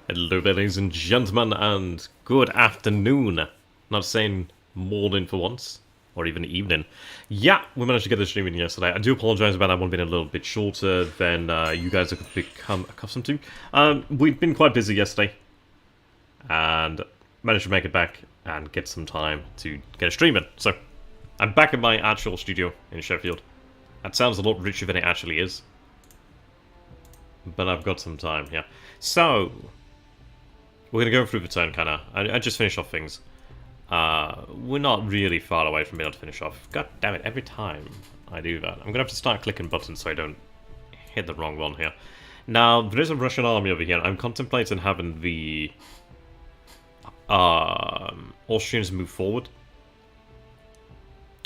Hello, ladies and gentlemen, and good afternoon. Not saying morning for once, or even evening. Yeah, we managed to get the stream in yesterday. I do apologise about that one being a little bit shorter than you guys have become accustomed to. We've been quite busy yesterday, and managed to make it back and get some time to get a stream in. So, I'm back at my actual studio in Sheffield. That sounds a lot richer than it actually is. But I've got some time here. So, we're going to go through the turn, kind of. I just finish off things. We're not really far away from being able to finish off. God damn it, every time I do that. I'm going to have to start clicking buttons so I don't hit the wrong one here. Now, there is a Russian army over here. I'm contemplating having the Austrians move forward.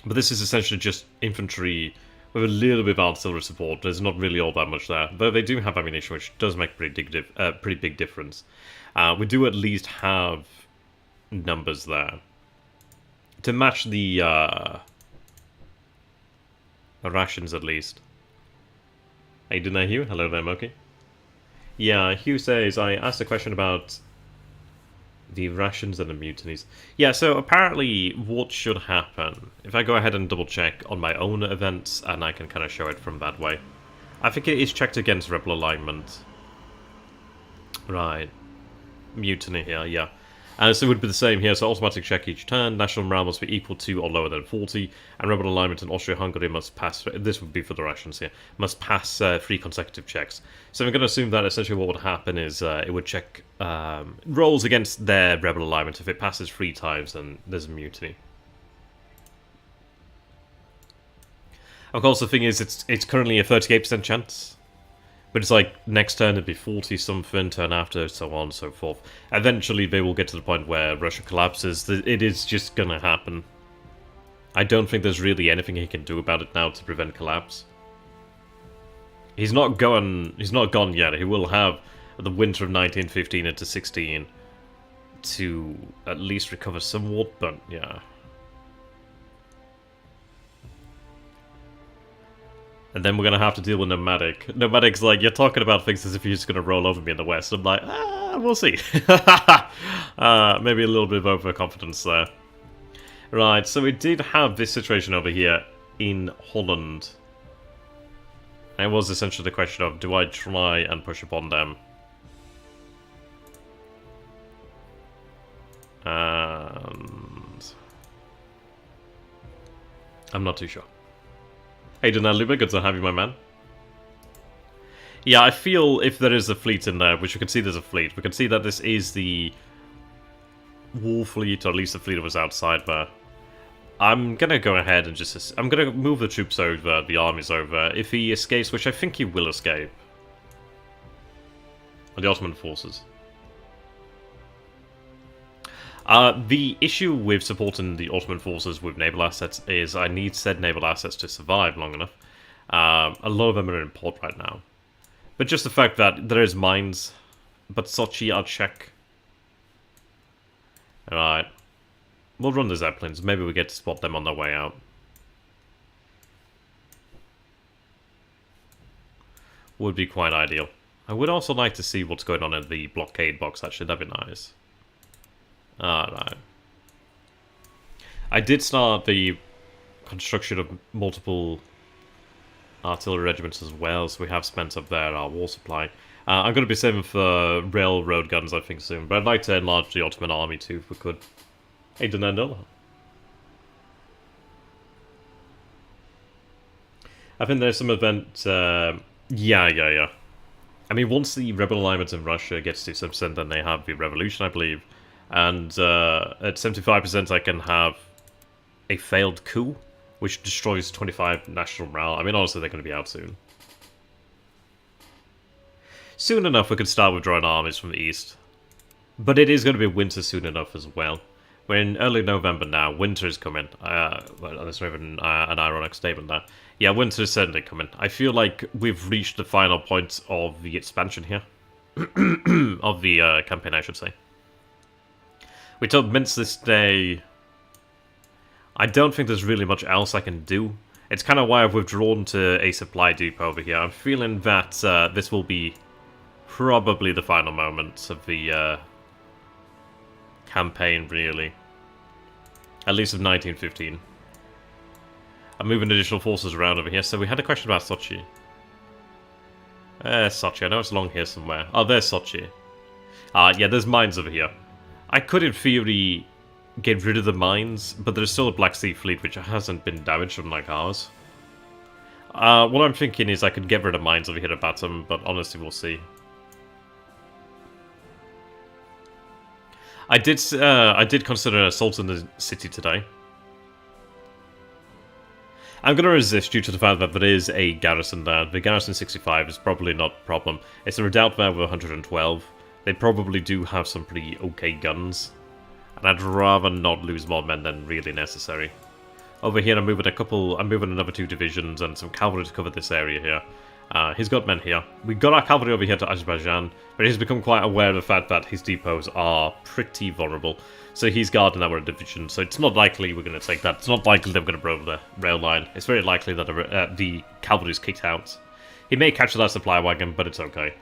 But this is essentially just infantry with a little bit of artillery support. There's not really all that much there. Though they do have ammunition, which does make a pretty big difference. We do at least have numbers there to match the rations, at least. How you doing there, Hugh? Hello there, Moki. Yeah, Hugh says, I asked a question about the rations and the mutinies. Yeah, so apparently what should happen, if I go ahead and double check on my own events, and I can kind of show it from that way. I think it is checked against rebel alignment. Right. Mutiny here, yeah. So it would be the same here, so automatic check each turn, national morale must be equal to or lower than 40, and rebel alignment in Austria-Hungary must pass, this would be for the rations here, must pass 3 consecutive checks. So I'm going to assume that essentially what would happen is it would check rolls against their rebel alignment. If it passes 3 times, then there's a mutiny. Of course, the thing is, it's currently a 38% chance. But it's like, next turn it'd be 40-something, turn after, so on and so forth. Eventually they will get to the point where Russia collapses. It is just gonna happen. I don't think there's really anything he can do about it now to prevent collapse. He's not gone yet. He will have the winter of 1915 into 16 to at least recover somewhat, but yeah. And then we're going to have to deal with Nomadic. Nomadic's like, you're talking about things as if you're just going to roll over me in the West. I'm like, we'll see. Maybe a little bit of overconfidence there. Right, so we did have this situation over here in Holland. And it was essentially the question of, do I try and push upon them? And I'm not too sure. Hey, Donald, good to have you, my man. Yeah, I feel if there is a fleet in there, which we can see there's a fleet, we can see that this is the war fleet, or at least the fleet that was outside there. I'm gonna go ahead and just... I'm gonna move the troops over, the armies over. If he escapes, which I think he will escape. Or the Ottoman forces. The issue with supporting the Ottoman forces with naval assets is I need said naval assets to survive long enough. A lot of them are in port right now. But just the fact that there is mines, but Sochi I'll check. Alright. We'll run the Zeppelins, maybe we get to spot them on their way out. Would be quite ideal. I would also like to see what's going on in the blockade box, actually, that'd be nice. Alright. I did start the construction of multiple artillery regiments as well, so we have spent up there our war supply. I'm going to be saving for railroad guns, I think, soon, but I'd like to enlarge the Ottoman army too, if we could. Hey, Donendo. I think there's some event... Yeah. I mean, once the rebel alignment in Russia gets to 7%, then they have the revolution, I believe. And at 75% I can have a failed coup, which destroys 25 national morale. I mean, honestly, they're going to be out soon. Soon enough we could start withdrawing armies from the east. But it is going to be winter soon enough as well. We're in early November now. Winter is coming. Well, there's not even an ironic statement there. Yeah, winter is certainly coming. I feel like we've reached the final point of the expansion here. Of the campaign, I should say. We told Minsk this day. I don't think there's really much else I can do. It's kind of why I've withdrawn to a supply depot over here. I'm feeling that this will be probably the final moments of the campaign, really. At least of 1915. I'm moving additional forces around over here, so we had a question about Sochi. Sochi, I know it's along here somewhere. Oh, there's Sochi. Yeah, there's mines over here. I could, in theory, get rid of the mines, but there's still a Black Sea Fleet which hasn't been damaged, unlike ours. What I'm thinking is I could get rid of mines over here at Batum, but honestly, we'll see. I did consider an assault in the city today. I'm going to resist due to the fact that there is a garrison there. The garrison 65 is probably not a problem. It's a redoubt there with 112. They probably do have some pretty okay guns. And I'd rather not lose more men than really necessary. Over here I'm moving another 2 divisions and some cavalry to cover this area here. He's got men here. We got our cavalry over here to Azerbaijan, but he's become quite aware of the fact that his depots are pretty vulnerable. So he's guarding our division, so it's not likely we're going to take that. It's not likely that we're going to break the rail line. It's very likely that the cavalry is kicked out. He may catch that supply wagon, but it's okay.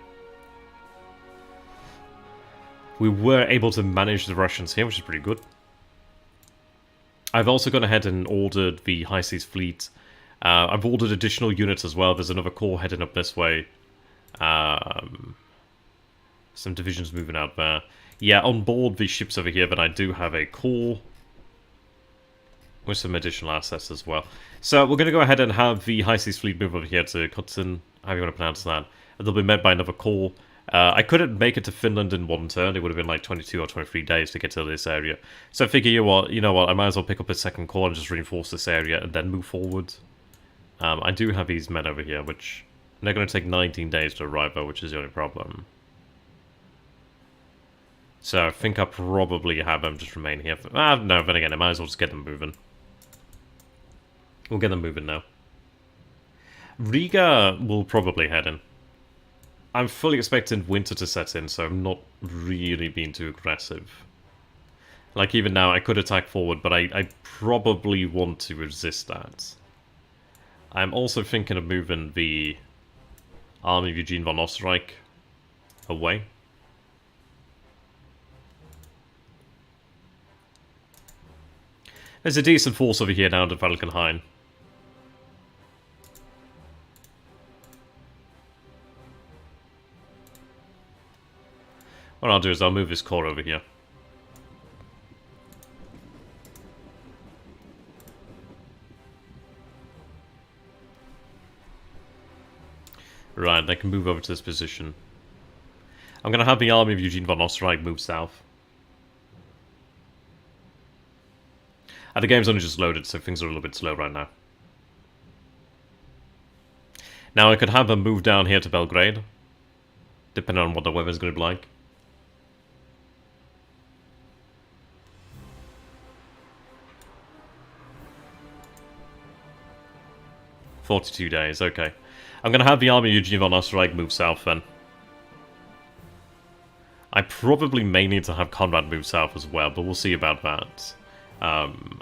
We were able to manage the Russians here, which is pretty good. I've also gone ahead and ordered the High Seas Fleet. I've ordered additional units as well. There's another corps heading up this way. Some divisions moving out there. Yeah, on board these ships over here, but I do have a corps with some additional assets as well. So we're going to go ahead and have the High Seas Fleet move over here to Kutsin, how you want to pronounce that. And they'll be met by another corps. I couldn't make it to Finland in one turn. It would have been like 22 or 23 days to get to this area. So I figure, you know what, I might as well pick up a second corps and just reinforce this area and then move forward. I do have these men over here, which they're going to take 19 days to arrive at, which is the only problem. So I think I'll probably have them just remain here. No, but again, I might as well just get them moving. We'll get them moving now. Riga will probably head in. I'm fully expecting winter to set in, so I'm not really being too aggressive. Like, even now, I could attack forward, but I probably want to resist that. I'm also thinking of moving the army of Eugene von Osterreich away. There's a decent force over here now to Falkenhayn. What I'll do is I'll move this corps over here. Right, they can move over to this position. I'm going to have the army of Eugene von Osterreich move south. The game's only just loaded, so things are a little bit slow right now. Now I could have them move down here to Belgrade, depending on what the weather's going to be like. "42 days, okay. I'm going to have the army of Eugene von Osterreich move south then. I probably may need to have Conrad move south as well, but we'll see about that.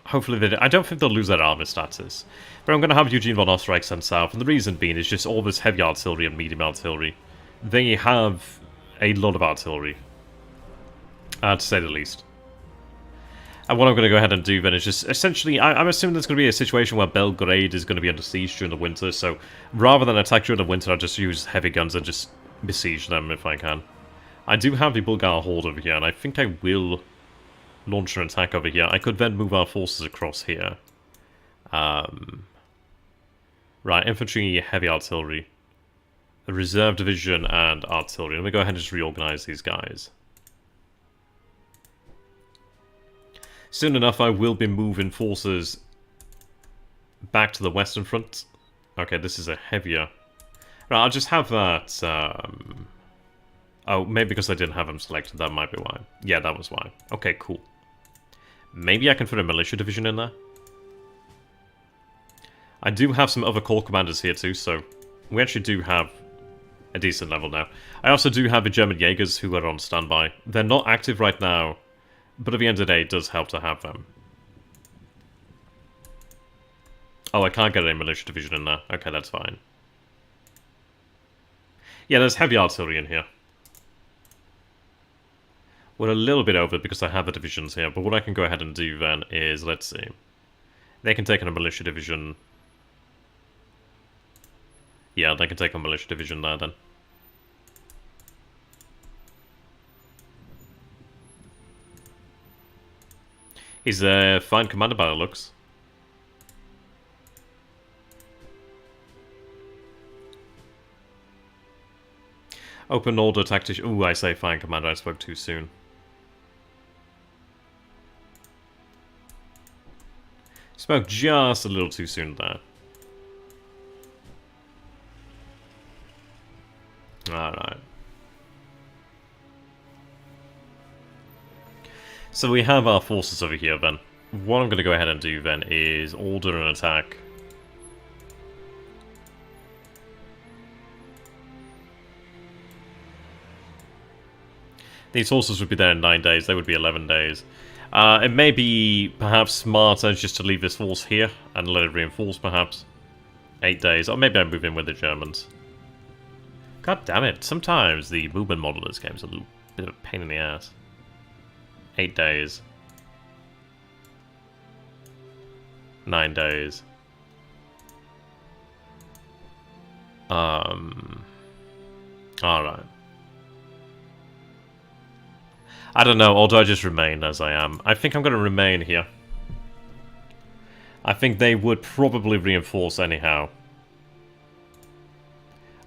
Hopefully I don't think they'll lose their armor status. But I'm going to have Eugene von Osterreich sent south, and the reason being is just all this heavy artillery and medium artillery. They have a lot of artillery, to say the least. And what I'm going to go ahead and do then is just, essentially, I'm assuming there's going to be a situation where Belgrade is going to be under siege during the winter, so rather than attack during the winter, I'll just use heavy guns and just besiege them if I can. I do have the Bulgar Horde over here, and I think I will launch an attack over here. I could then move our forces across here. Right, infantry, heavy artillery, a reserve division, and artillery. Let me go ahead and just reorganize these guys. Soon enough, I will be moving forces back to the Western Front. Okay, this is a heavier. Right, I'll just have that. Oh, maybe because I didn't have them selected, that might be why. Yeah, that was why. Okay, cool. Maybe I can put a militia division in there. I do have some other corps commanders here too, so we actually do have a decent level now. I also do have the German Jaegers who are on standby. They're not active right now, but at the end of the day, it does help to have them. Oh, I can't get a militia division in there. Okay, that's fine. Yeah, there's heavy artillery in here. We're a little bit over because I have the divisions here, but what I can go ahead and do then is, let's see. They can take on a militia division. Yeah, they can take on a militia division there then. He's a fine commander by the looks. Open order tactician. Ooh, I say fine commander, I spoke too soon. Spoke just a little too soon there. Alright. So we have our forces over here then. What I'm going to go ahead and do then is order an attack. These horses would be there in 9 days, they would be 11 days. It may be perhaps smarter just to leave this force here and let it reinforce perhaps. 8 days, or maybe I move in with the Germans. God damn it, sometimes the movement model of this game is a little bit of a pain in the ass. 8 days. 9 days. Alright. I don't know, or do I just remain as I am? I think I'm going to remain here. I think they would probably reinforce anyhow.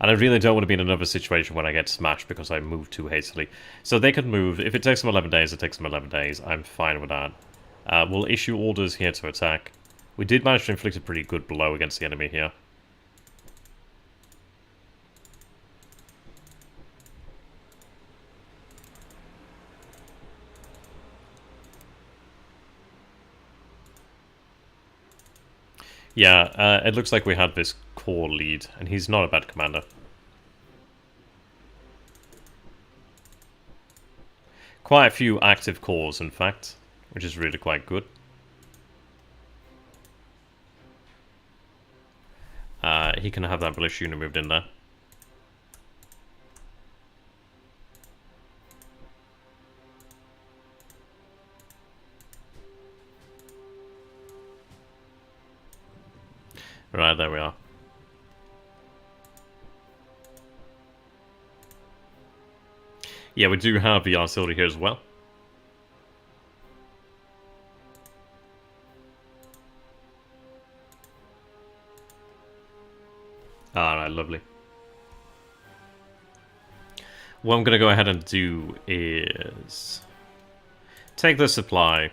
And I really don't want to be in another situation when I get smashed because I move too hastily. So they could move. If it takes them 11 days, it takes them 11 days. I'm fine with that. We'll issue orders here to attack. We did manage to inflict a pretty good blow against the enemy here. Yeah, it looks like we had this core lead, and he's not a bad commander. Quite a few active cores, in fact, which is really quite good. He can have that militia unit moved in there. Right, there we are. Yeah, we do have the artillery here as well. Alright, lovely. What I'm going to go ahead and do is take the supply.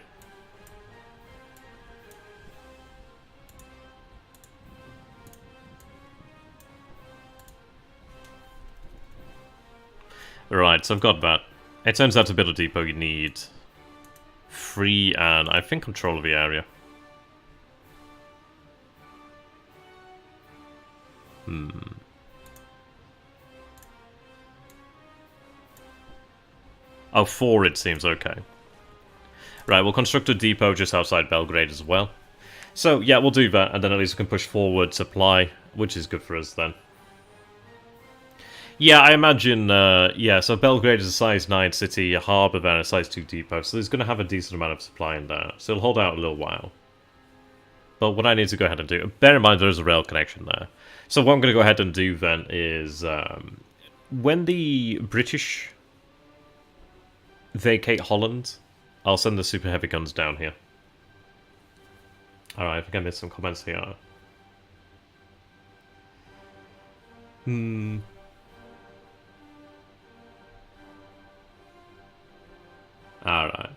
Right, so I've got that. It turns out to build a depot you need free and, I think, control of the area. Oh, 4 it seems, okay. Right, we'll construct a depot just outside Belgrade as well. So, yeah, we'll do that, and then at least we can push forward supply, which is good for us then. Yeah, I imagine, yeah, so Belgrade is a size 9 city, a harbour then, a size 2 depot, so there's going to have a decent amount of supply in there, so it'll hold out a little while. But what I need to go ahead and do, bear in mind there's a rail connection there. So what I'm going to go ahead and do then is, when the British vacate Holland, I'll send the super heavy guns down here. Alright, I think I missed some comments here. Alright.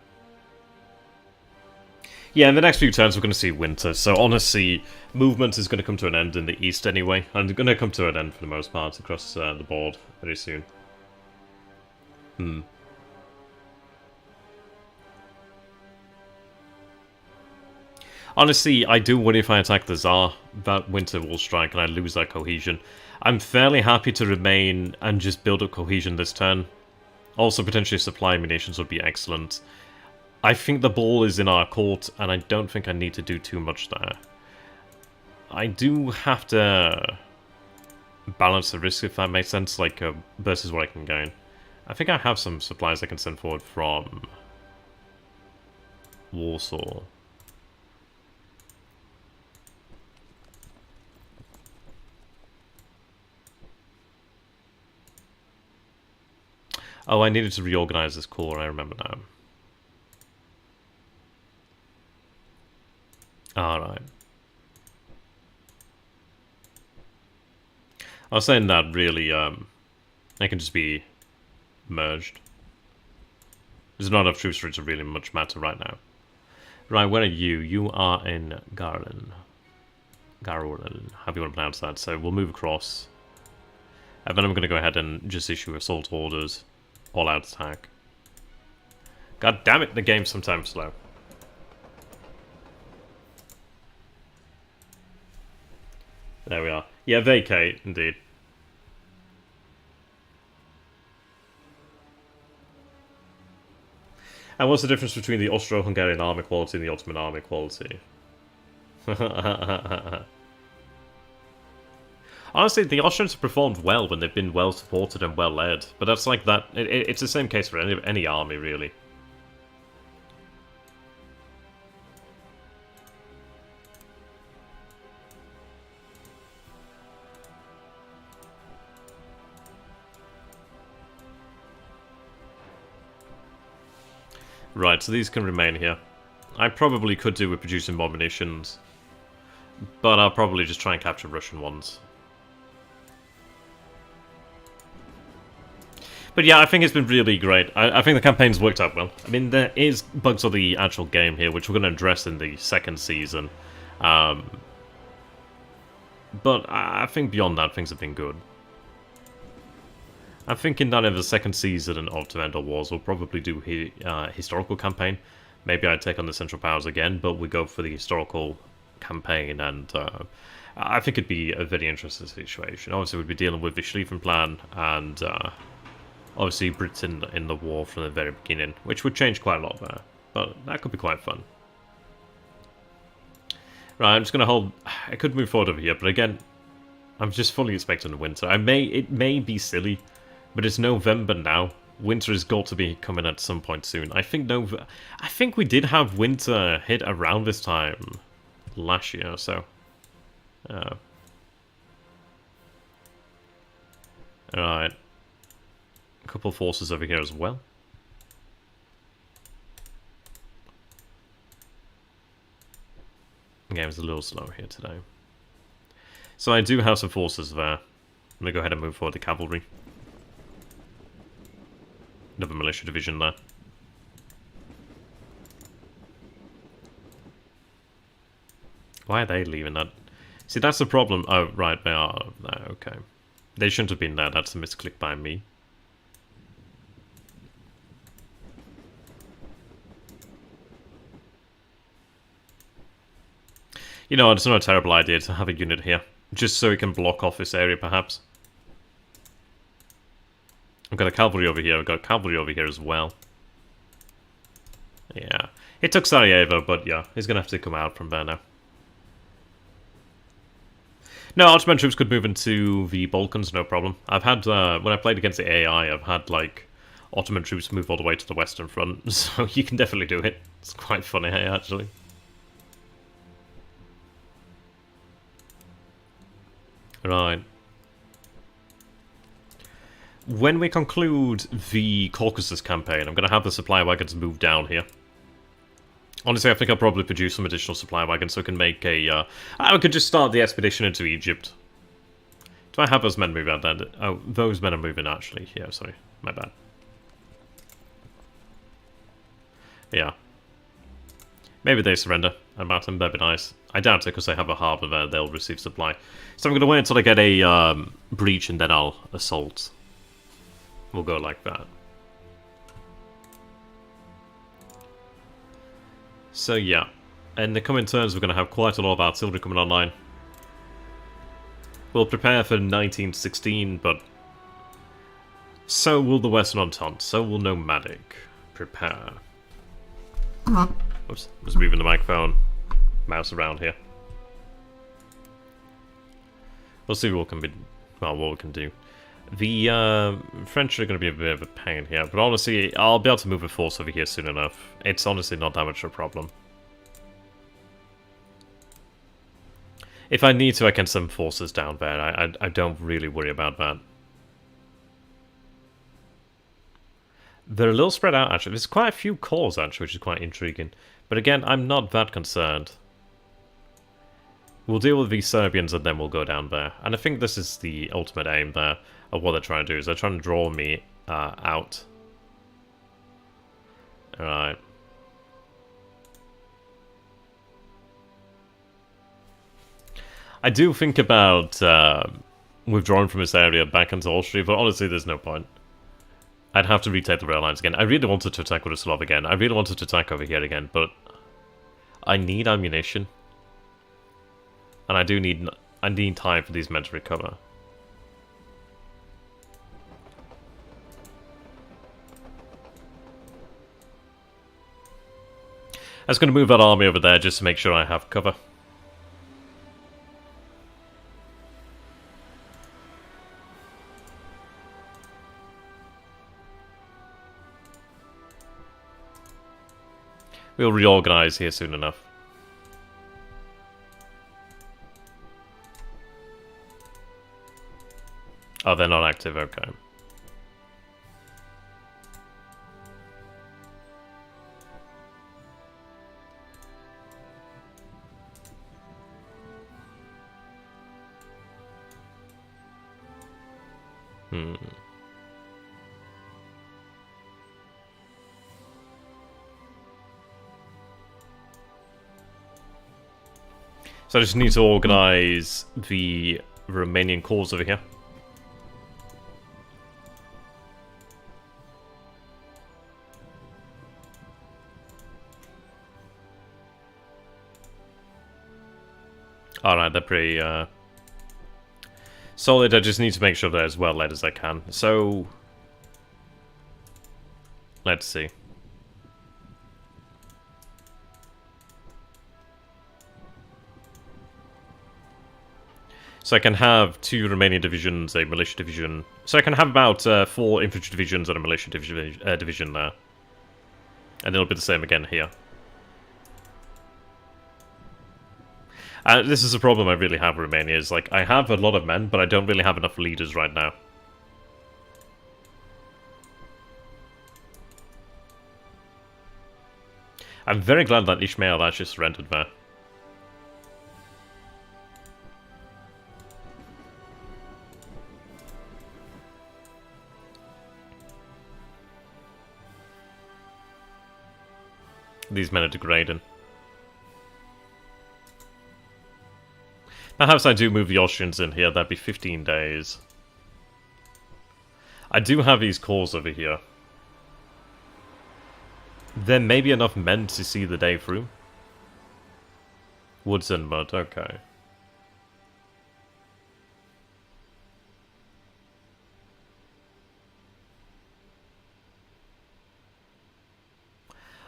Yeah, in the next few turns we're going to see winter, so honestly, movement is going to come to an end in the east anyway, and going to come to an end for the most part across the board very soon. Honestly, I do worry if I attack the Tsar, that winter will strike and I lose that cohesion. I'm fairly happy to remain and just build up cohesion this turn. Also, potentially supply munitions would be excellent. I think the ball is in our court, and I don't think I need to do too much there. I do have to balance the risk, if that makes sense, like, versus what I can gain. I think I have some supplies I can send forward from Warsaw. Oh, I needed to reorganize this corps, I remember now. Alright. I was saying that really, they can just be merged. There's not enough troops for it to really much matter right now. Right, where are you? You are in Garland. Garland, however you want to pronounce that. So we'll move across. And then I'm going to go ahead and just issue assault orders. All-out attack. God damn it, the game's sometimes slow. There we are. Yeah, vacate, indeed. And what's the difference between the Austro-Hungarian army quality and the Ottoman army quality? Honestly, the Austrians have performed well when they've been well supported and well led, but that's like that. It's the same case for any army, really. Right, so these can remain here. I probably could do with producing more munitions, but I'll probably just try and capture Russian ones. But yeah, I think it's been really great. I think the campaign's worked out well. I mean, there is bugs of the actual game here, which we're going to address in the second season. But I think beyond that, things have been good. I'm thinking that in the second season of Vendor Wars, we'll probably do historical campaign. Maybe I'd take on the Central Powers again, but we go for the historical campaign, and I think it'd be a very interesting situation. Obviously, we'd be dealing with the Schlieffen Plan, and obviously Britain in the war from the very beginning, which would change quite a lot there, but that could be quite fun. Right, I'm just going to hold... I could move forward over here, but again, I'm just fully expecting the winter. It may be silly, but it's November now. Winter has got to be coming at some point soon. I think we did have winter hit around this time last year, so... Alright. A couple forces over here as well. The game's a little slow here today. So I do have some forces there. I'm going to go ahead and move forward the cavalry. Another militia division there. Why are they leaving that? See, that's the problem. Oh, right, they are there, okay. They shouldn't have been there, that's a misclick by me. You know, it's not a terrible idea to have a unit here. Just so it can block off this area, perhaps. I've got a cavalry over here, I've got a cavalry over here as well. Yeah. It took Sarajevo, but yeah, he's gonna have to come out from there now. No, Ottoman troops could move into the Balkans, no problem. I've had, when I played against the AI, I've had, like, Ottoman troops move all the way to the Western Front, so you can definitely do it. It's quite funny, hey, actually. Right. When we conclude the Caucasus campaign, I'm going to have the supply wagons move down here. Honestly, I think I'll probably produce some additional supply wagons so I can make a... I could just start the expedition into Egypt. Do I have those men move out there? Oh, those men are moving, actually. Yeah, sorry. My bad. Yeah. Maybe they surrender. That'd be nice. I doubt it, because they have a harbour there, they'll receive supply. So I'm going to wait until I get a breach, and then I'll assault. We'll go like that. So yeah, in the coming turns we're going to have quite a lot of artillery coming online. We'll prepare for 1916, but so will the Western Entente, so will Nomadic. Prepare. Oops, just moving the microphone, mouse around here. We'll see what can be, well, what we can do. The French are going to be a bit of a pain here, but honestly, I'll be able to move a force over here soon enough. It's honestly not that much of a problem. If I need to, I can send forces down there. I don't really worry about that. They're a little spread out, actually. There's quite a few cores, actually, which is quite intriguing. But again, I'm not that concerned. We'll deal with these Serbians and then we'll go down there. And I think this is the ultimate aim there of what they're trying to do, is they're trying to draw me out. Alright. I do think about withdrawing from this area back into Austria, but honestly there's no point. I'd have to retake the rail lines again. I really wanted to attack Władysław again. I really wanted to attack over here again, but I need ammunition. And I need time for these men to recover. I was going to move that army over there just to make sure I have cover. We'll reorganize here soon enough. Oh, they're not active, okay. So I just need to organize the Romanian corps over here. Alright, they're pretty solid. I just need to make sure they're as well led as I can. So, let's see. So I can have 2 Romanian divisions, a militia division. So I can have about 4 infantry divisions and a militia division there. And it'll be the same again here. This is a problem I really have with Romania, is like, I have a lot of men, but I don't really have enough leaders right now. I'm very glad that Ishmael actually surrendered there. These men are degrading. Perhaps I do move the Austrians in here, that'd be 15 days. I do have these corps over here. There may be enough men to see the day through. Woods and mud, okay.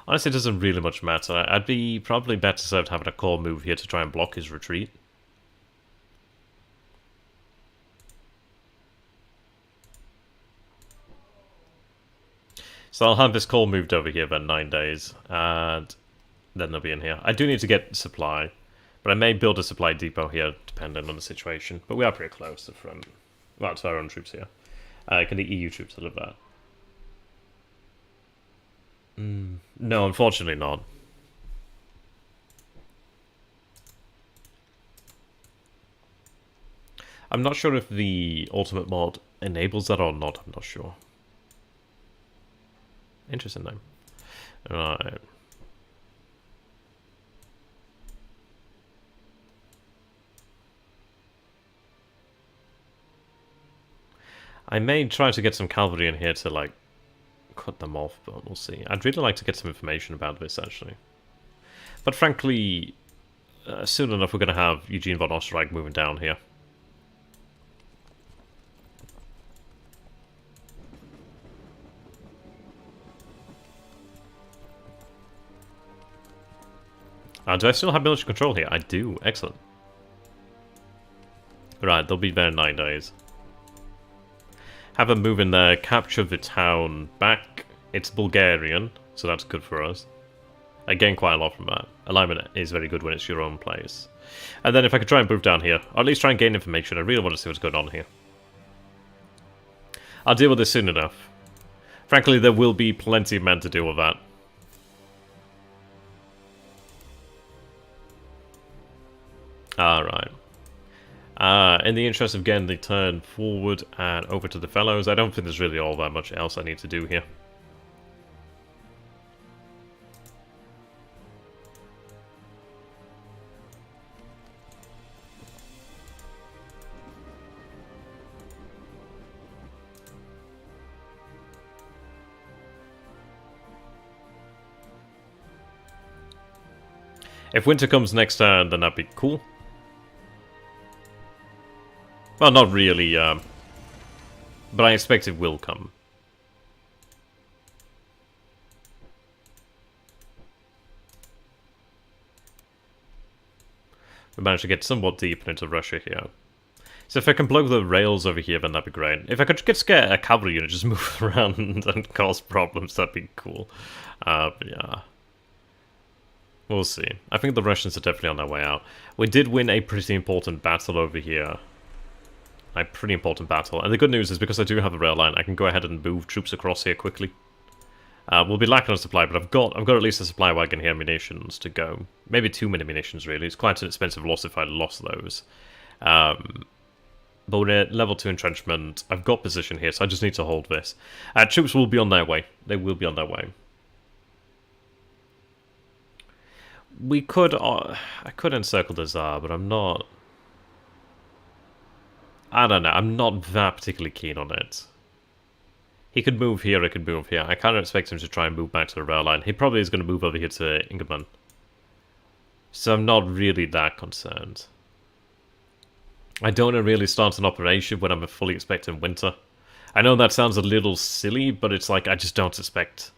Honestly, it doesn't really much matter. I'd be probably better served having a corps move here to try and block his retreat. So I'll have this corps moved over here for 9 days, and then they'll be in here. I do need to get supply, but I may build a supply depot here, depending on the situation. But we are pretty close to well, to our own troops here. Can the EU troops deliver that? No, unfortunately not. I'm not sure if the ultimate mod enables that or not, I'm not sure. Interesting though. Right. I may try to get some cavalry in here to, like, cut them off, but we'll see. I'd really like to get some information about this, actually. But frankly, soon enough we're going to have Eugene von Osterreich moving down here. Do I still have military control here? I do. Excellent. Right, they'll be there in 9 days. Have them move in there, capture the town back. It's Bulgarian, so that's good for us. I gain quite a lot from that. Alignment is very good when it's your own place. And then if I could try and move down here, or at least try and gain information, I really want to see what's going on here. I'll deal with this soon enough. Frankly, there will be plenty of men to deal with that. Alright. In the interest of getting the turn forward and over to the fellows, I don't think there's really all that much else I need to do here. If winter comes next turn, then that'd be cool. Well, not really, but I expect it will come. We managed to get somewhat deep into Russia here. So if I can blow the rails over here, then that'd be great. If I could just get a cavalry unit, just move around and cause problems, that'd be cool. But yeah. We'll see. I think the Russians are definitely on their way out. We did win a pretty important battle over here. A pretty important battle. And the good news is because I do have a rail line, I can go ahead and move troops across here quickly. We'll be lacking on supply, but I've got at least a supply wagon here, munitions to go. Maybe too many munitions, really. It's quite an expensive loss if I lost those. But we're at level 2 entrenchment. I've got position here, so I just need to hold this. Troops will be on their way. They will be on their way. We could... I could encircle the Tsar, but I'm not... I don't know. I'm not that particularly keen on it. He could move here, I could move here. I kind of expect him to try and move back to the rail line. He probably is going to move over here to Ingerman. So I'm not really that concerned. I don't want to really start an operation when I'm fully expecting winter. I know that sounds a little silly, but it's like I just don't expect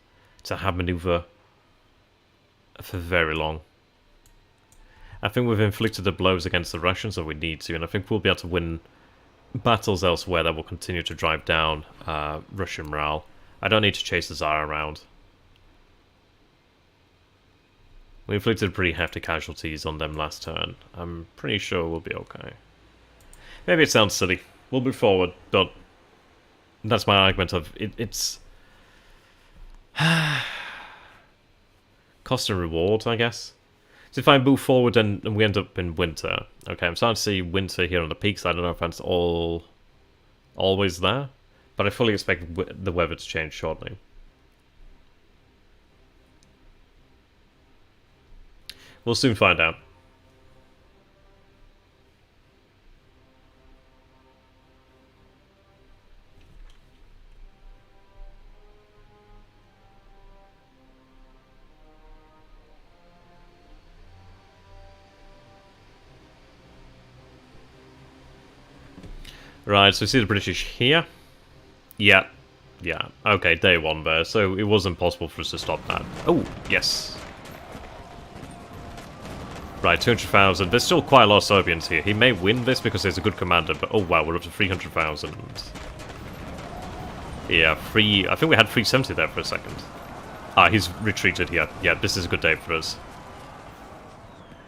to have maneuver for very long. I think we've inflicted the blows against the Russians that we need to, and I think we'll be able to win battles elsewhere that will continue to drive down Russian morale. I don't need to chase the Tsar around. We inflicted pretty hefty casualties on them last turn. I'm pretty sure we'll be okay. Maybe it sounds silly. We'll move forward, but that's my argument of it's cost and reward, I guess. So if I move forward and we end up in winter, okay, I'm starting to see winter here on the peaks. I don't know if that's always there, but I fully expect the weather to change shortly. We'll soon find out. Right, so we see the British here. Yeah. Yeah. Okay, day one there, so it was impossible for us to stop that. Oh, yes. Right, 200,000. There's still quite a lot of Serbians here. He may win this because he's a good commander, but oh wow, we're up to 300,000. Yeah, I think we had 370 there for a second. Ah, he's retreated here. Yeah, this is a good day for us.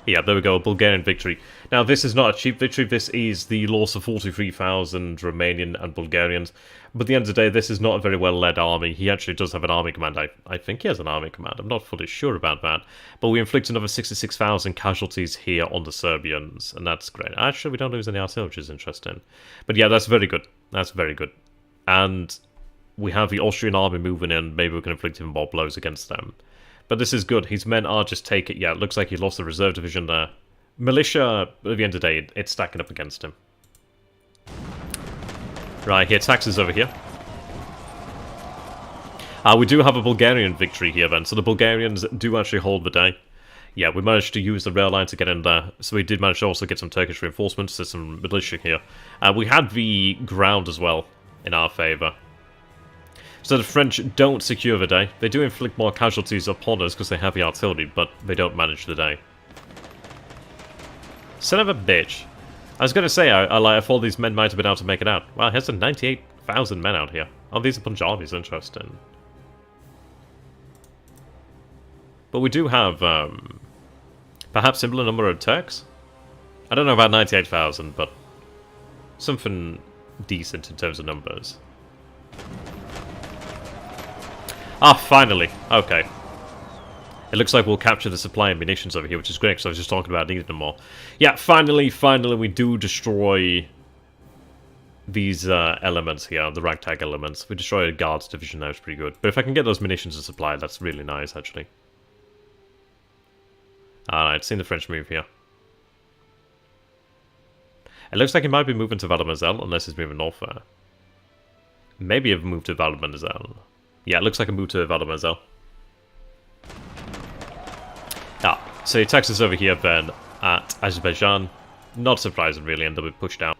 Yeah, there we go, a Bulgarian victory. Now, this is not a cheap victory, this is the loss of 43,000 Romanian and Bulgarians. But at the end of the day, this is not a very well-led army. He actually does have an army command. I think he has an army command. I'm not fully sure about that. But we inflict another 66,000 casualties here on the Serbians, and that's great. Actually, we don't lose any artillery, which is interesting. But yeah, that's very good. That's very good. And we have the Austrian army moving in. Maybe we can inflict even more blows against them. But this is good. His men are just taking... Yeah, it looks like he lost the reserve division there. Militia, at the end of the day, it's stacking up against him. Right, he attacks us over here. We do have a Bulgarian victory here then. So the Bulgarians do actually hold the day. Yeah, we managed to use the rail line to get in there. So we did manage to also get some Turkish reinforcements. There's some militia here. We had the ground as well in our favour. So the French don't secure the day. They do inflict more casualties upon us because they have the artillery, but they don't manage the day. Son of a bitch. I was going to say, I thought these men might have been able to make it out. Well, he has a 98 1,000 men out here. Oh, these are Punjabis, interesting. But we do have, perhaps similar number of Turks? I don't know about 98,000, but something decent in terms of numbers. Ah, finally. Okay. It looks like we'll capture the supply of munitions over here, which is great, because I was just talking about needing them more. Yeah, finally, we do destroy these elements here, the ragtag elements. We destroy a guards division now, it's pretty good. But if I can get those munitions and supply, that's really nice, actually. Alright, seen the French move here. It looks like he might be moving to Valamazel, unless he's moving north there. Maybe a move to Valamazel. Yeah, it looks like a move to Valamazel. Ah, so he attacks us over here then at Azerbaijan. Not surprising, really, and they'll be pushed out.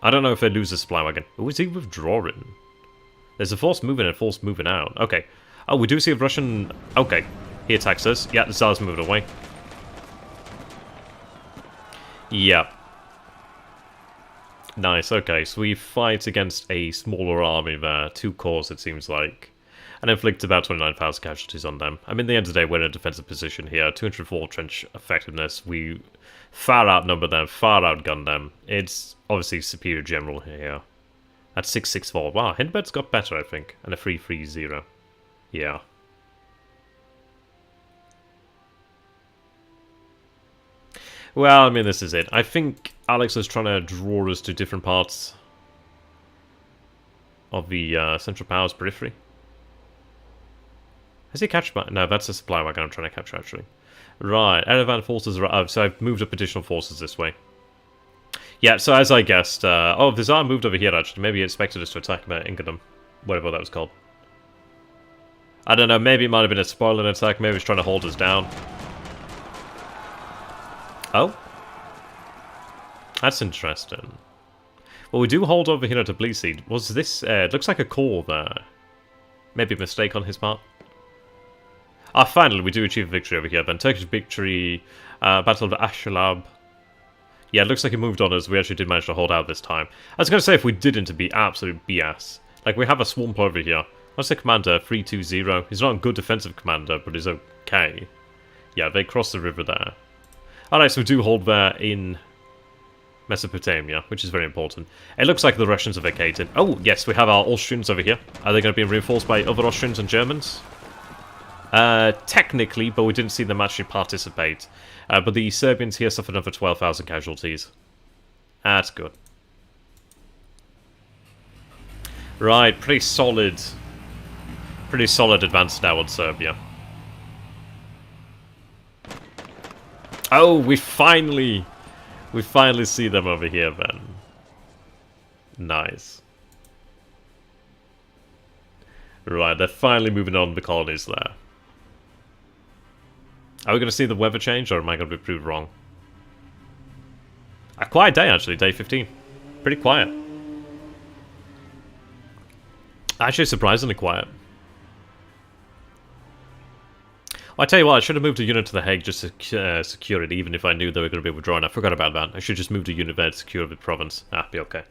I don't know if they lose the supply wagon. Oh, is he withdrawing? There's a force moving and a force moving out. Okay. Oh, we do see a Russian... Okay. He attacks us. Yeah, the Tsar's moving away. Yeah. Nice, okay. So we fight against a smaller army there. 2 corps, it seems like. And inflict about 29,000 casualties on them. I mean, at the end of the day, we're in a defensive position here. 204 trench effectiveness. We far outnumber them, far outgun them. It's obviously superior general here. At 664. Wow, Hindenburg's got better, I think. And a 330. Yeah. Well, I mean, this is it. I think Alex is trying to draw us to different parts of the Central Powers periphery. Has he captured my... No, that's a supply wagon I'm trying to capture, actually. Right, Erevan forces are... Oh, so I've moved up additional forces this way. Yeah, so as I guessed... oh, the Tsar moved over here, actually. Maybe he expected us to attack Ingedam. Whatever that was called. I don't know, maybe it might have been a spoiler attack. Maybe he was trying to hold us down. Oh? That's interesting. Well, we do hold over here at Tbilisi. Was this... it looks like a core there. Maybe a mistake on his part. Ah, finally, we do achieve a victory over here then. Turkish victory, Battle of Ashalab. Yeah, it looks like he moved on us. We actually did manage to hold out this time. I was going to say, if we didn't, it'd be absolute BS. Like, we have a swamp over here. What's the commander? 320. He's not a good defensive commander, but he's okay. Yeah, they cross the river there. Alright, so we do hold there in Mesopotamia, which is very important. It looks like the Russians have vacated. Oh, yes, we have our Austrians over here. Are they going to be reinforced by other Austrians and Germans? Technically, but we didn't see them actually participate. But the Serbians here suffered over 12,000 casualties. That's good. Right, pretty solid advance now on Serbia. Oh, we finally see them over here then. Nice. Right, they're finally moving on the colonies there. Are we going to see the weather change, or am I going to be proved wrong? A quiet day, actually, day 15. Pretty quiet. Actually, surprisingly quiet. Well, I tell you what, I should have moved a unit to The Hague just to secure it, even if I knew they were going to be withdrawn. I forgot about that. I should just move a unit there to secure the province. Ah, be okay.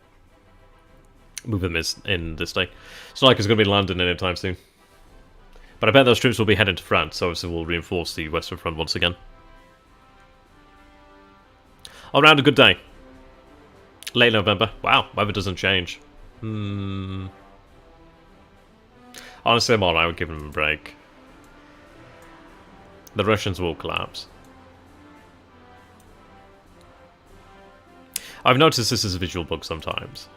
Move them in this day. It's not like it's going to be landing anytime soon. But I bet those troops will be heading to France, so obviously we'll reinforce the Western Front once again. All round a good day. Late November. Wow, weather doesn't change. Honestly, I'm alright with giving them a break. The Russians will collapse. I've noticed this is a visual bug sometimes.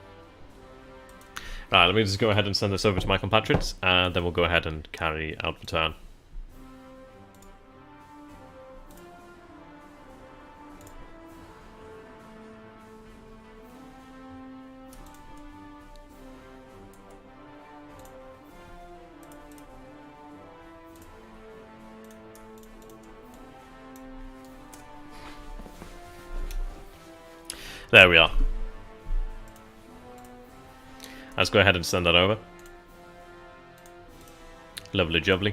Right, let me just go ahead and send this over to my compatriots, and then we'll go ahead and carry out the turn. There we are. Let's go ahead and send that over. Lovely jubbly.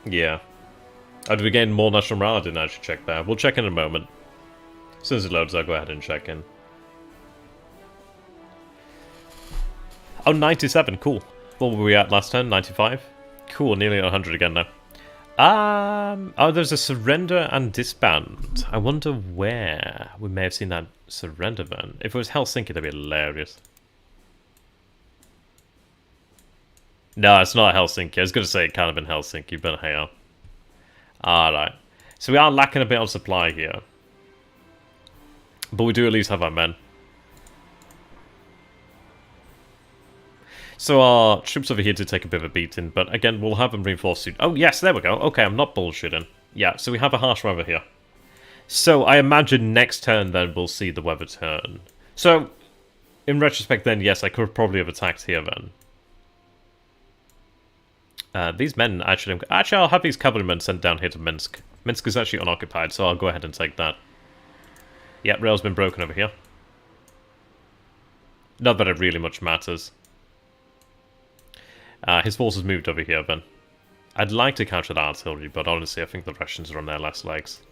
Yeah. Oh, did we gain more national morale? I didn't actually check that. We'll check in a moment. As soon as it loads, I'll go ahead and check in. Oh, 97, cool. What were we at last turn? 95? Cool, nearly 100 again now. Oh, there's a surrender and disband. I wonder where we may have seen that surrender then. If it was Helsinki, that'd be hilarious. No, it's not Helsinki. I was going to say it kind of in Helsinki, but hey. Alright. So we are lacking a bit on supply here. But we do at least have our men. So our troops over here did take a bit of a beating, but again, we'll have them reinforced soon. Oh, yes, there we go. Okay, I'm not bullshitting. Yeah, so we have a harsh weather here. So I imagine next turn, then, we'll see the weather turn. So, in retrospect, then, yes, I could probably have attacked here, then. These men, actually, I'll have these cavalrymen sent down here to Minsk. Minsk is actually unoccupied, so I'll go ahead and take that. Yeah, rail's been broken over here. Not that it really much matters. His forces moved over here, then. I'd like to counter the artillery, but honestly, I think the Russians are on their last legs.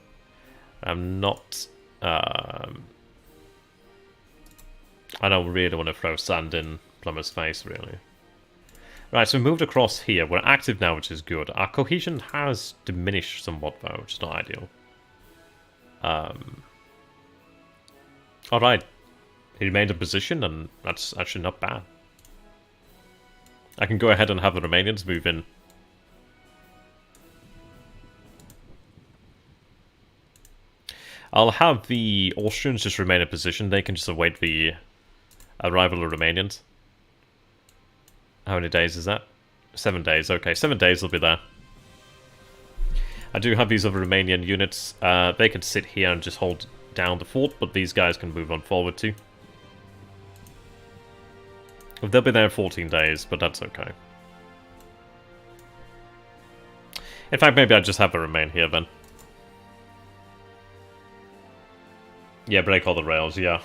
I'm not... I don't really want to throw sand in Plumber's face, really. Right, so we moved across here. We're active now, which is good. Our cohesion has diminished somewhat, though, which is not ideal. Alright. He remained in position, and that's actually not bad. I can go ahead and have the Romanians move in. I'll have the Austrians just remain in position. They can just await the arrival of Romanians. How many days is that? 7 days. Okay, 7 days they'll be there. I do have these other Romanian units. They can sit here and just hold down the fort, but these guys can move on forward too. They'll be there in 14 days, but that's okay. In fact, maybe I just have them remain here then. Yeah, break all the rails, yeah.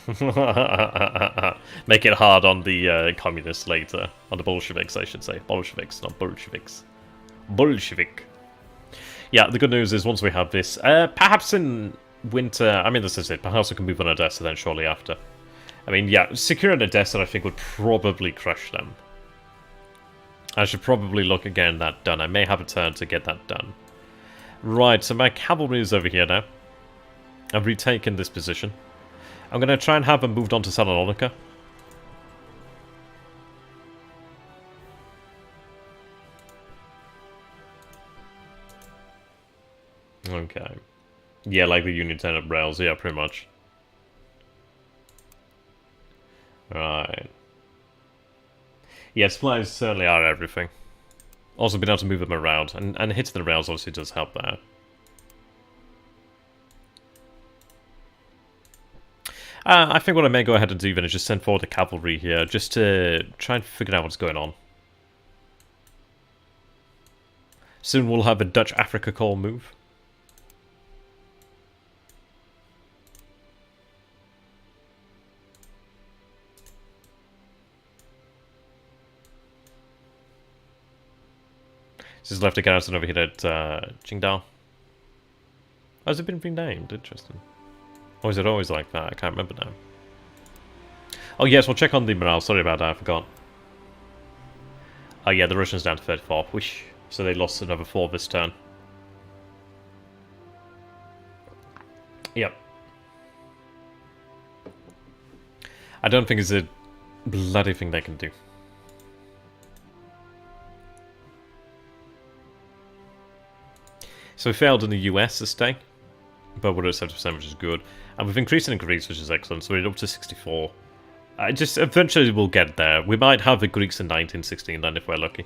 Make it hard on the communists later. On the Bolsheviks, I should say. Bolsheviks, not Bolsheviks. Bolshevik. Yeah, the good news is once we have this, perhaps in winter, I mean, this is it. Perhaps we can move on Odessa then shortly after. I mean, yeah, securing Odessa, I think, would probably crush them. I should probably look at getting that done. I may have a turn to get that done. Right, so my cavalry is over here now. I've retaken this position. I'm going to try and have them moved on to Salonika. Okay. Yeah, like the Union 10 at rails, yeah, pretty much. Right. Yeah, supplies certainly are everything. Also, being able to move them around, and hitting the rails obviously does help there. I think what I may go ahead and do then is just send forward the cavalry here, just to try and figure out what's going on. Soon we'll have a Dutch Africa Corps move. This is left a garrison over here at Qingdao. Oh, has it been renamed? Interesting. Or is it always like that? I can't remember now. Oh yes, we'll check on the morale. Sorry about that, I forgot. Oh yeah, the Russians down to 34. Whoosh. So they lost another 4 this turn. Yep. I don't think it's a bloody thing they can do. So we failed in the US this day, but we're at 70%, which is good. And we've increased in Greece, which is excellent, so we're up to 64. Eventually we'll get there. We might have the Greeks in 1916 then, if we're lucky.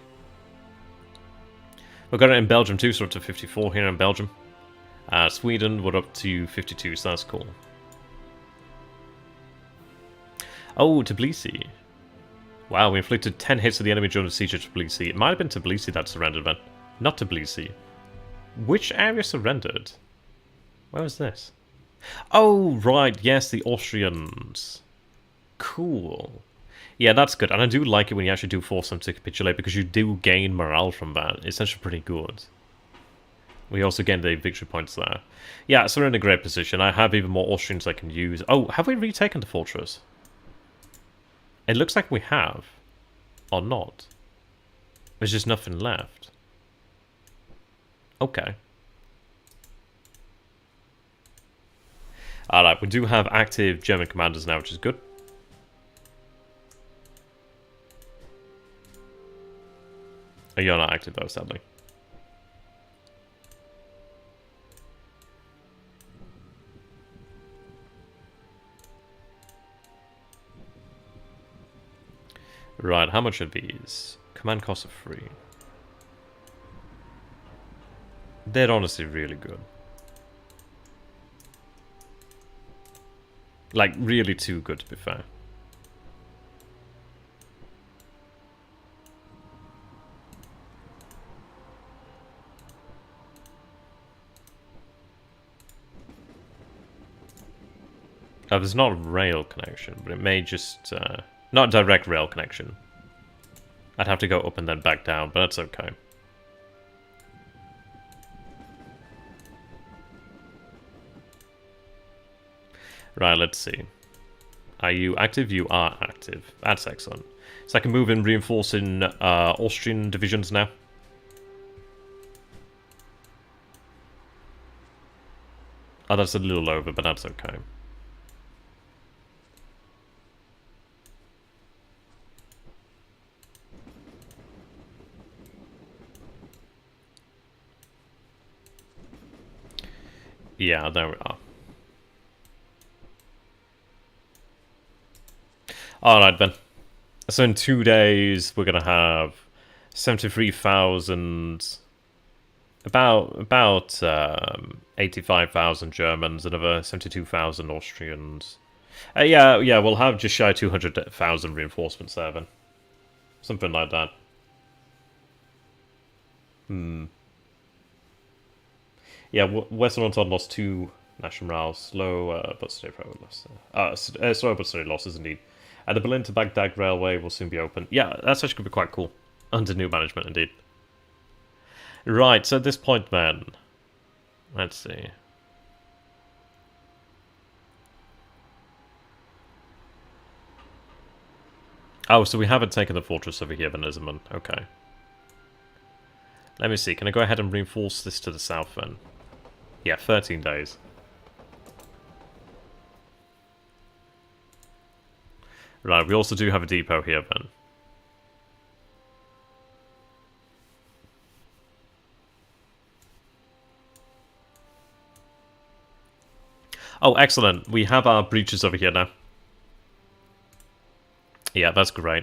We've got it in Belgium too, so we're up to 54 here in Belgium. Sweden, we're up to 52, so that's cool. Oh, Tbilisi. Wow, we inflicted 10 hits to the enemy during the siege of Tbilisi. It might have been Tbilisi that surrendered then. Not Tbilisi. Which area surrendered? Where was this? Oh, right, yes, the Austrians. Cool. Yeah, that's good. And I do like it when you actually do force them to capitulate, because you do gain morale from that. It's actually pretty good. We also gained the victory points there. Yeah, so we're in a great position. I have even more Austrians I can use. Oh, have we retaken the fortress? It looks like we have. Or not. There's just nothing left. Okay. Alright, we do have active German commanders now, which is good. Oh, you're not active though, sadly. Right, how much are these? Command costs are free. They're honestly really good. Like, really too good, to be fair. There's not a rail connection, but it may just... not a direct rail connection. I'd have to go up and then back down, but that's okay. Right, let's see. Are you active? You are active. That's excellent. So I can move in reinforcing Austrian divisions now. Oh, that's a little over, but that's okay. Yeah, there we are. Alright then. So in 2 days, we're going to have 73,000... About 85,000 Germans, another 72,000 Austrians. Yeah, we'll have just shy of 200,000 reinforcements there then. Something like that. Yeah, Western Entente lost 2 national morale. Slow but steady progress. Slow but steady losses indeed. And the Berlin to Baghdad railway will soon be open. Yeah, that's actually going to be quite cool. Under new management indeed. Right, so at this point then, let's see. Oh, so we haven't taken the fortress over here, then, Isman. Okay. Let me see, can I go ahead and reinforce this to the south then? Yeah, 13 days. Right, we also do have a depot here then. Oh, excellent. We have our breaches over here now. Yeah, that's great.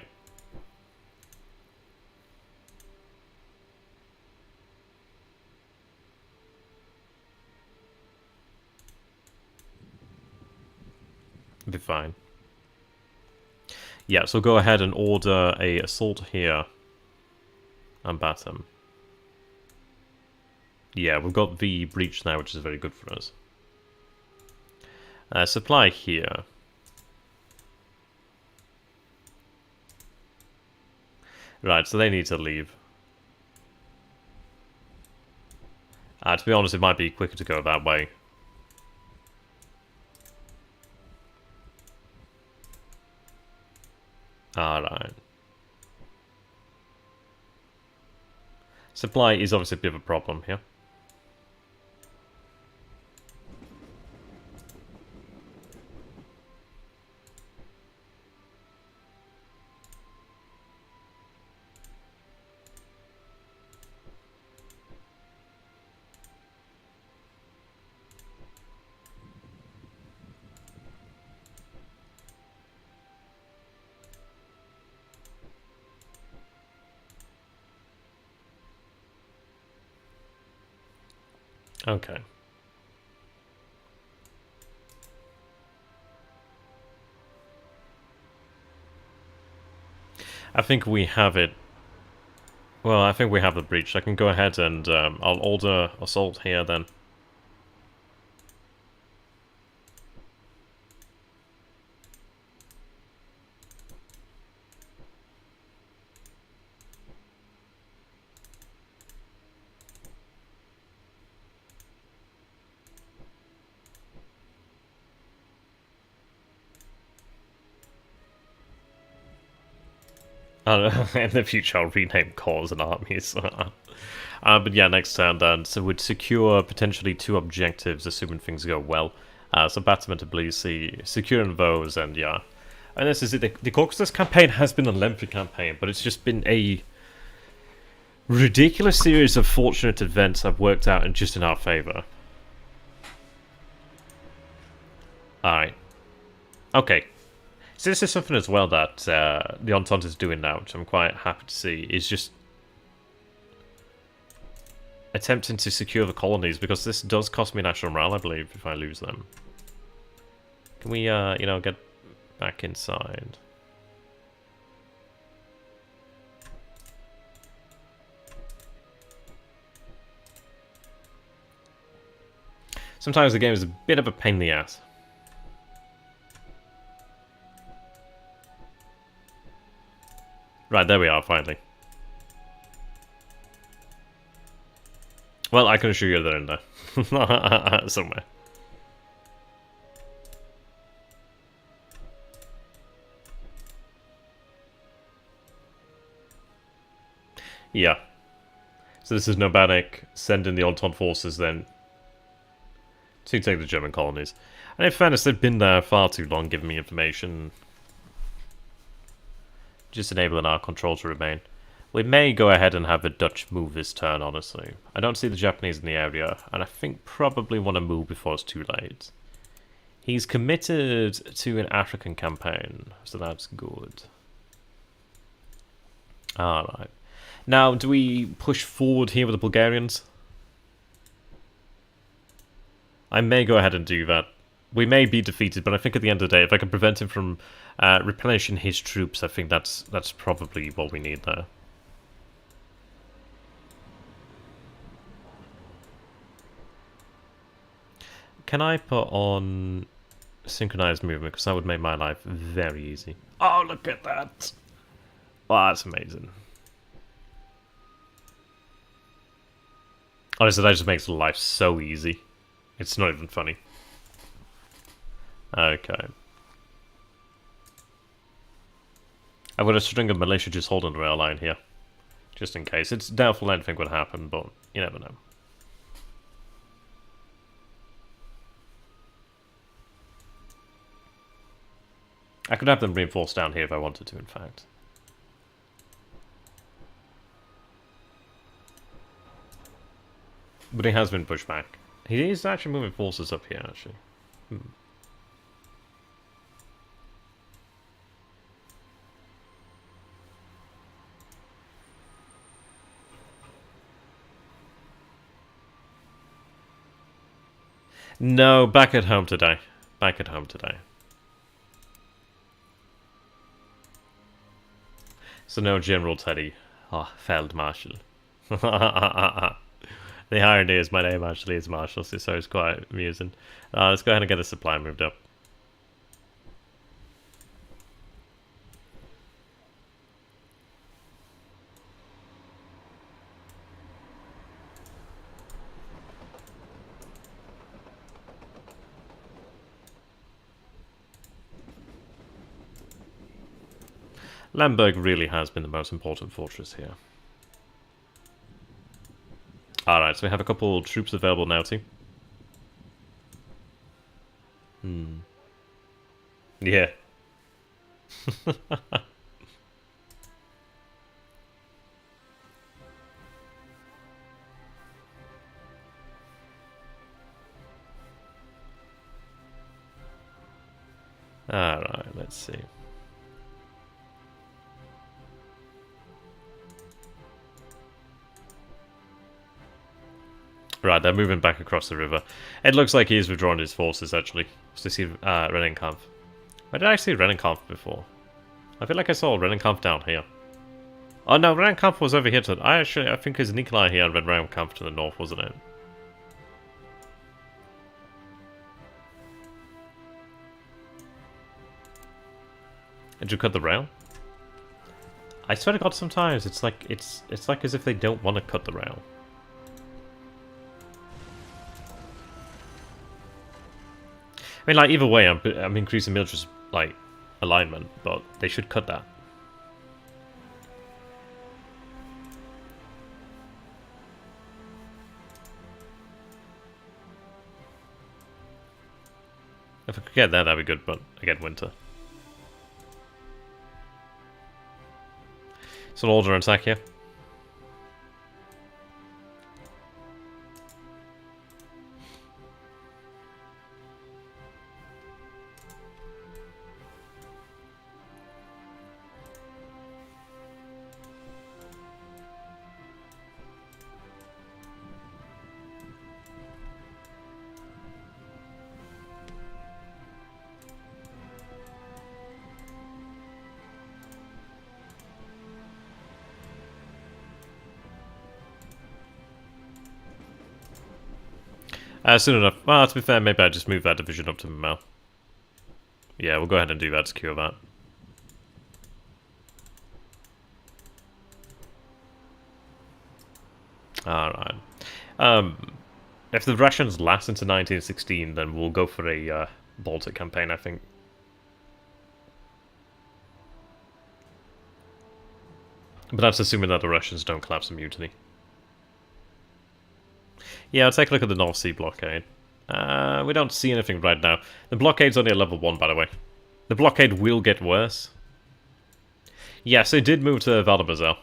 Be fine. Yeah, so go ahead and order a assault here. And bat them. Yeah, we've got the breach now, which is very good for us. Supply here. Right, so they need to leave. To be honest, it might be quicker to go that way. Alright. Supply is obviously a bit of a problem here. Okay. I think we have it. Well, I think we have the breach. I can go ahead and I'll order assault here then. In the future, I'll rename corps and armies. But yeah, next turn then. So we'd secure potentially 2 objectives, assuming things go well. So Battlement of Blue Sea, securing those, and yeah. And this is it. The Caucasus campaign has been a lengthy campaign, but it's just been a ridiculous series of fortunate events that have worked out in our favour. Alright. Okay. So this is something as well that the Entente is doing now, which I'm quite happy to see, is just attempting to secure the colonies, because this does cost me national morale, I believe, if I lose them. Can we, you know, get back inside? Sometimes the game is a bit of a pain in the ass. Right, there we are, finally. Well, I can assure you they're in there. Somewhere. Yeah. So this is Nobanek sending the Entente forces then to take the German colonies. And in fairness, they've been there far too long, giving me information. Just enabling our control to remain. We may go ahead and have the Dutch move this turn, honestly. I don't see the Japanese in the area, and I think probably want to move before it's too late. He's committed to an African campaign, so that's good. Alright. Now, do we push forward here with the Bulgarians? I may go ahead and do that. We may be defeated, but I think at the end of the day, if I can prevent him from replenishing his troops, I think that's probably what we need there. Can I put on synchronized movement? Because that would make my life very easy. Oh, look at that! Wow, that's amazing. Honestly, that just makes life so easy. It's not even funny. Okay. I've got a string of militia just holding the rail line here. Just in case. It's doubtful anything would happen, but you never know. I could have them reinforced down here if I wanted to, in fact. But he has been pushed back. He is actually moving forces up here, actually. No, back at home today. Back at home today. So no General Teddy. Oh, Feld Marshal. The irony is my name actually is Marshall, so it's quite amusing. Let's go ahead and get the supply moved up. Lemberg really has been the most important fortress here. Alright, so we have a couple troops available now too. Yeah. Alright, let's see. Right, they're moving back across the river. It looks like he's withdrawing his forces, actually. To see Rennenkampf. Where did I see Rennenkampf before? I feel like I saw Rennenkampf down here. Oh no, Rennenkampf was over here to... I think it's Nikolai here and Rennenkampf to the north, wasn't it? Did you cut the rail? I swear to God, sometimes it's like as if they don't want to cut the rail. I mean, like, either way, I'm increasing military, like, alignment, but they should cut that. If I could get there, that'd be good, but again, winter. It's an order attack here. Soon enough. Well, to be fair, maybe I just move that division up to Mel. Yeah, we'll go ahead and do that, secure that. Alright. If the Russians last into 1916, then we'll go for a Baltic campaign, I think. But that's assuming that the Russians don't collapse in mutiny. Yeah, I'll take a look at the North Sea blockade. We don't see anything right now. The blockade's only at level 1, by the way. The blockade will get worse. Yes, it did move to Valdimazel.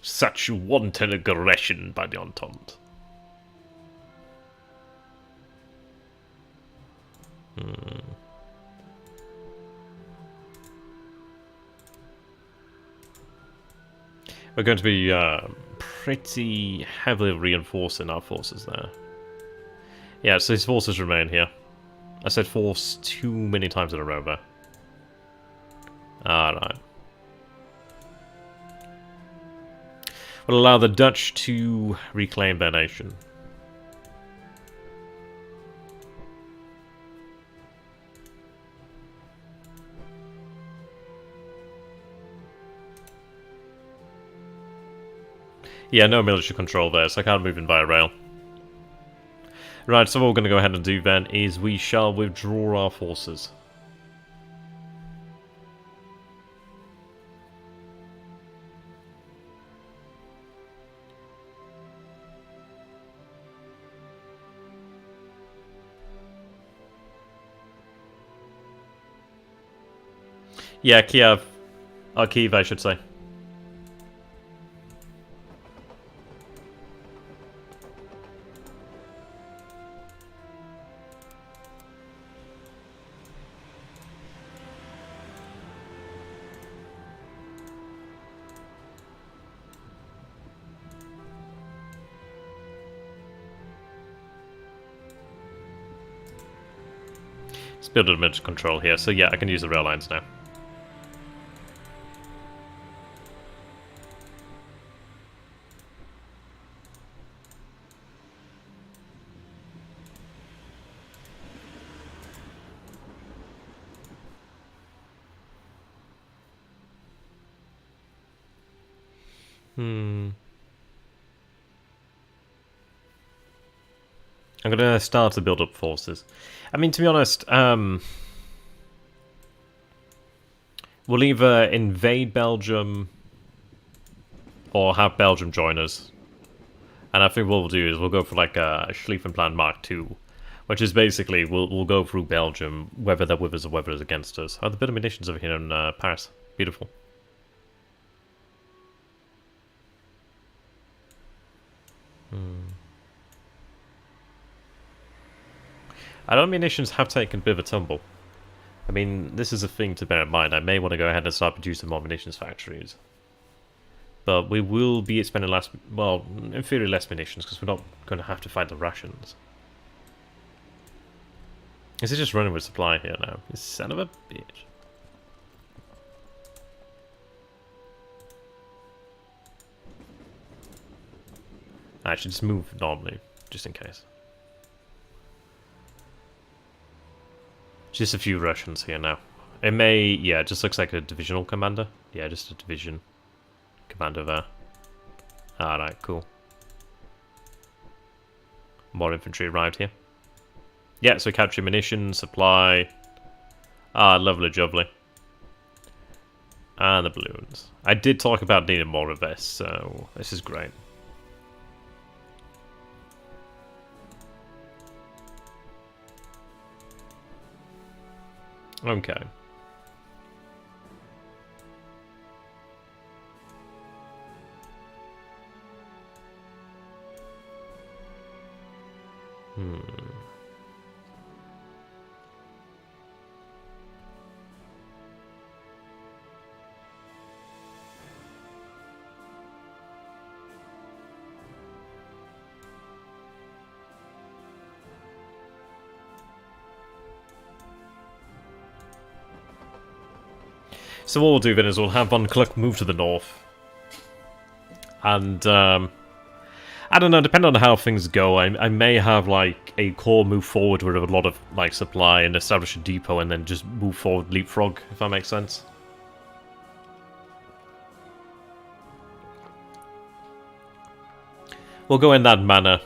Such wanton aggression by the Entente. We're going to be pretty heavily reinforcing our forces there. Yeah, so his forces remain here. I said force too many times in a row there. Alright. We'll allow the Dutch to reclaim their nation. Yeah, no military control there, so I can't move in via rail. Right, so what we're going to go ahead and do then is we shall withdraw our forces. Yeah, Kiev. Kiev, I should say. Let's build a military control here, so yeah, I can use the rail lines now. I'm gonna start to build up forces. I mean, to be honest, we'll either invade Belgium or have Belgium join us. And I think what we'll do is we'll go for like a Schlieffenplan Mark II, which is basically we'll go through Belgium, whether they're with us or whether they're against us. Oh, the bit of munitions over here in Paris. Beautiful. I know munitions have taken a bit of a tumble. I mean, this is a thing to bear in mind. I may want to go ahead and start producing more munitions factories. But we will be spending less, well, in theory less munitions, because we're not going to have to fight the Russians. Is it just running with supply here now? You son of a bitch. I should just move normally, just in case. Just a few Russians here now. It may, yeah, it just looks like a divisional commander. Yeah, just a division commander there. Alright, cool. More infantry arrived here. Yeah, so capture munitions, supply. Ah, lovely jubbly. And the balloons. I did talk about needing more of this, so this is great. Okay. So what we'll do then is we'll have Von Kluck move to the north. And, I don't know, depending on how things go, I may have, like, a core move forward with a lot of, like, supply and establish a depot and then just move forward leapfrog, if that makes sense. We'll go in that manner.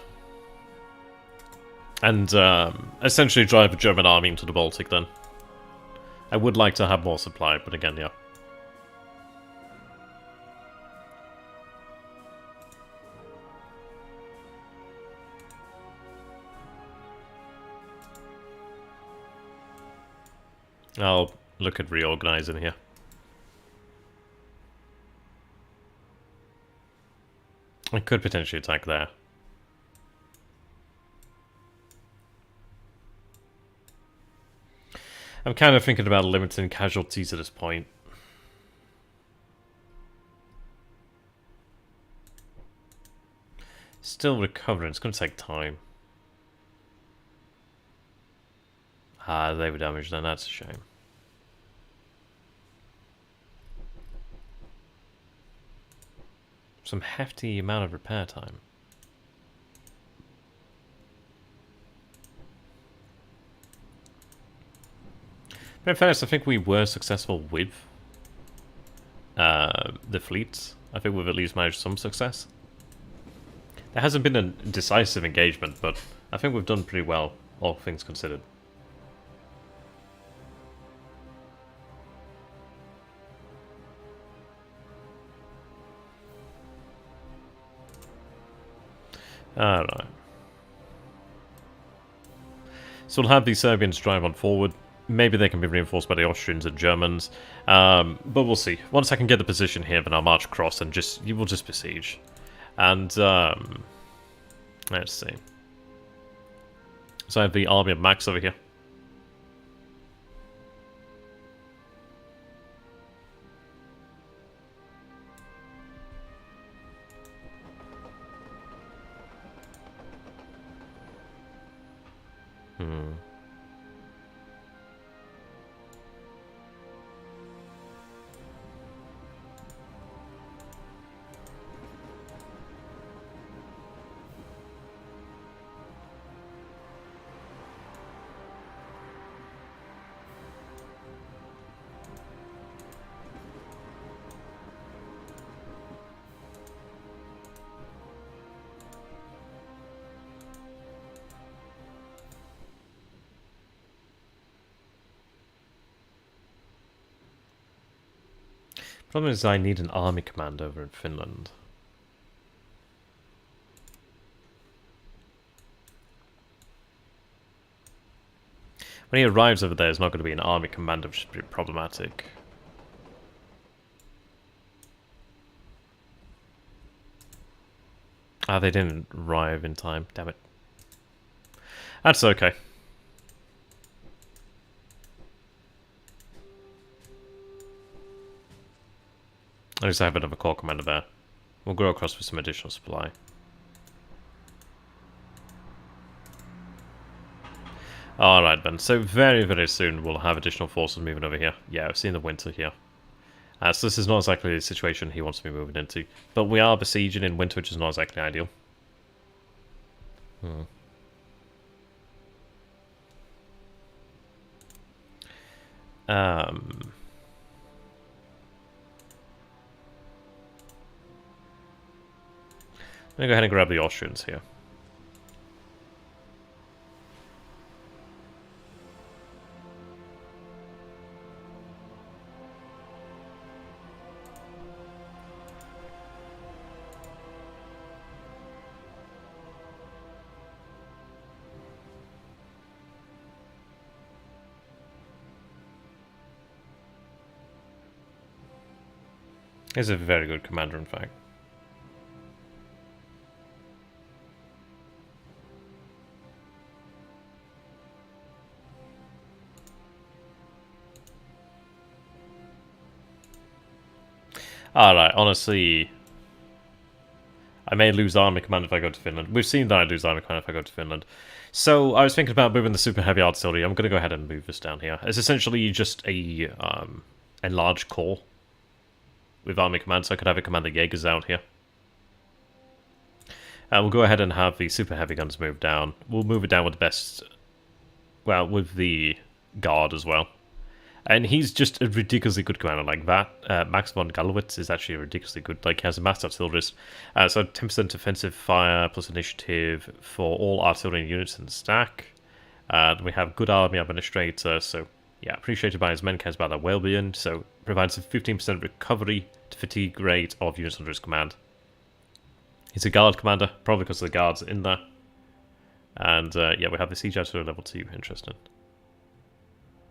And, essentially drive a German army into the Baltic then. I would like to have more supply, but again, yeah. I'll look at reorganizing here. I could potentially attack there. I'm kind of thinking about limiting casualties at this point. Still recovering, it's going to take time. Ah, they were damaged then, that's a shame. Some hefty amount of repair time. But in fairness, I think we were successful with the fleets. I think we've at least managed some success. There hasn't been a decisive engagement, but I think we've done pretty well, all things considered. Alright. So we'll have the Serbians drive on forward. Maybe they can be reinforced by the Austrians and Germans. But we'll see. Once I can get the position here, then I'll march across and we'll just besiege. And, let's see. So I have the army of Max over here. Problem is I need an army command over in Finland. When he arrives over there, there's not going to be an army commander, which is pretty problematic. Ah, they didn't arrive in time. Damn it. That's okay. At least I have another core commander there. We'll go across with some additional supply. Alright then, so very, very soon we'll have additional forces moving over here. Yeah, I've seen the winter here. So this is not exactly the situation he wants to be moving into. But we are besieging in winter, which is not exactly ideal. Let me go ahead and grab the Austrians here. He's a very good commander, in fact. Alright, honestly, I may lose army command if I go to Finland. We've seen that I lose army command if I go to Finland. So I was thinking about moving the super heavy artillery. I'm going to go ahead and move this down here. It's essentially just a large corps with army command, so I could have it command the Jaegers out here. We'll go ahead and have the super heavy guns move down. We'll move it down with the best, well, with the guard as well. And he's just a ridiculously good commander like that. Max von Gallowitz is actually ridiculously good. Like, he has a master artillerist. So 10% offensive fire plus initiative for all artillery units in the stack. We have good army administrator, so yeah, appreciated by his men, cares about their well-being, so provides a 15% recovery to fatigue rate of units under his command. He's a guard commander, probably because the guards are in there. And yeah, we have the siege artillery level 2, interesting.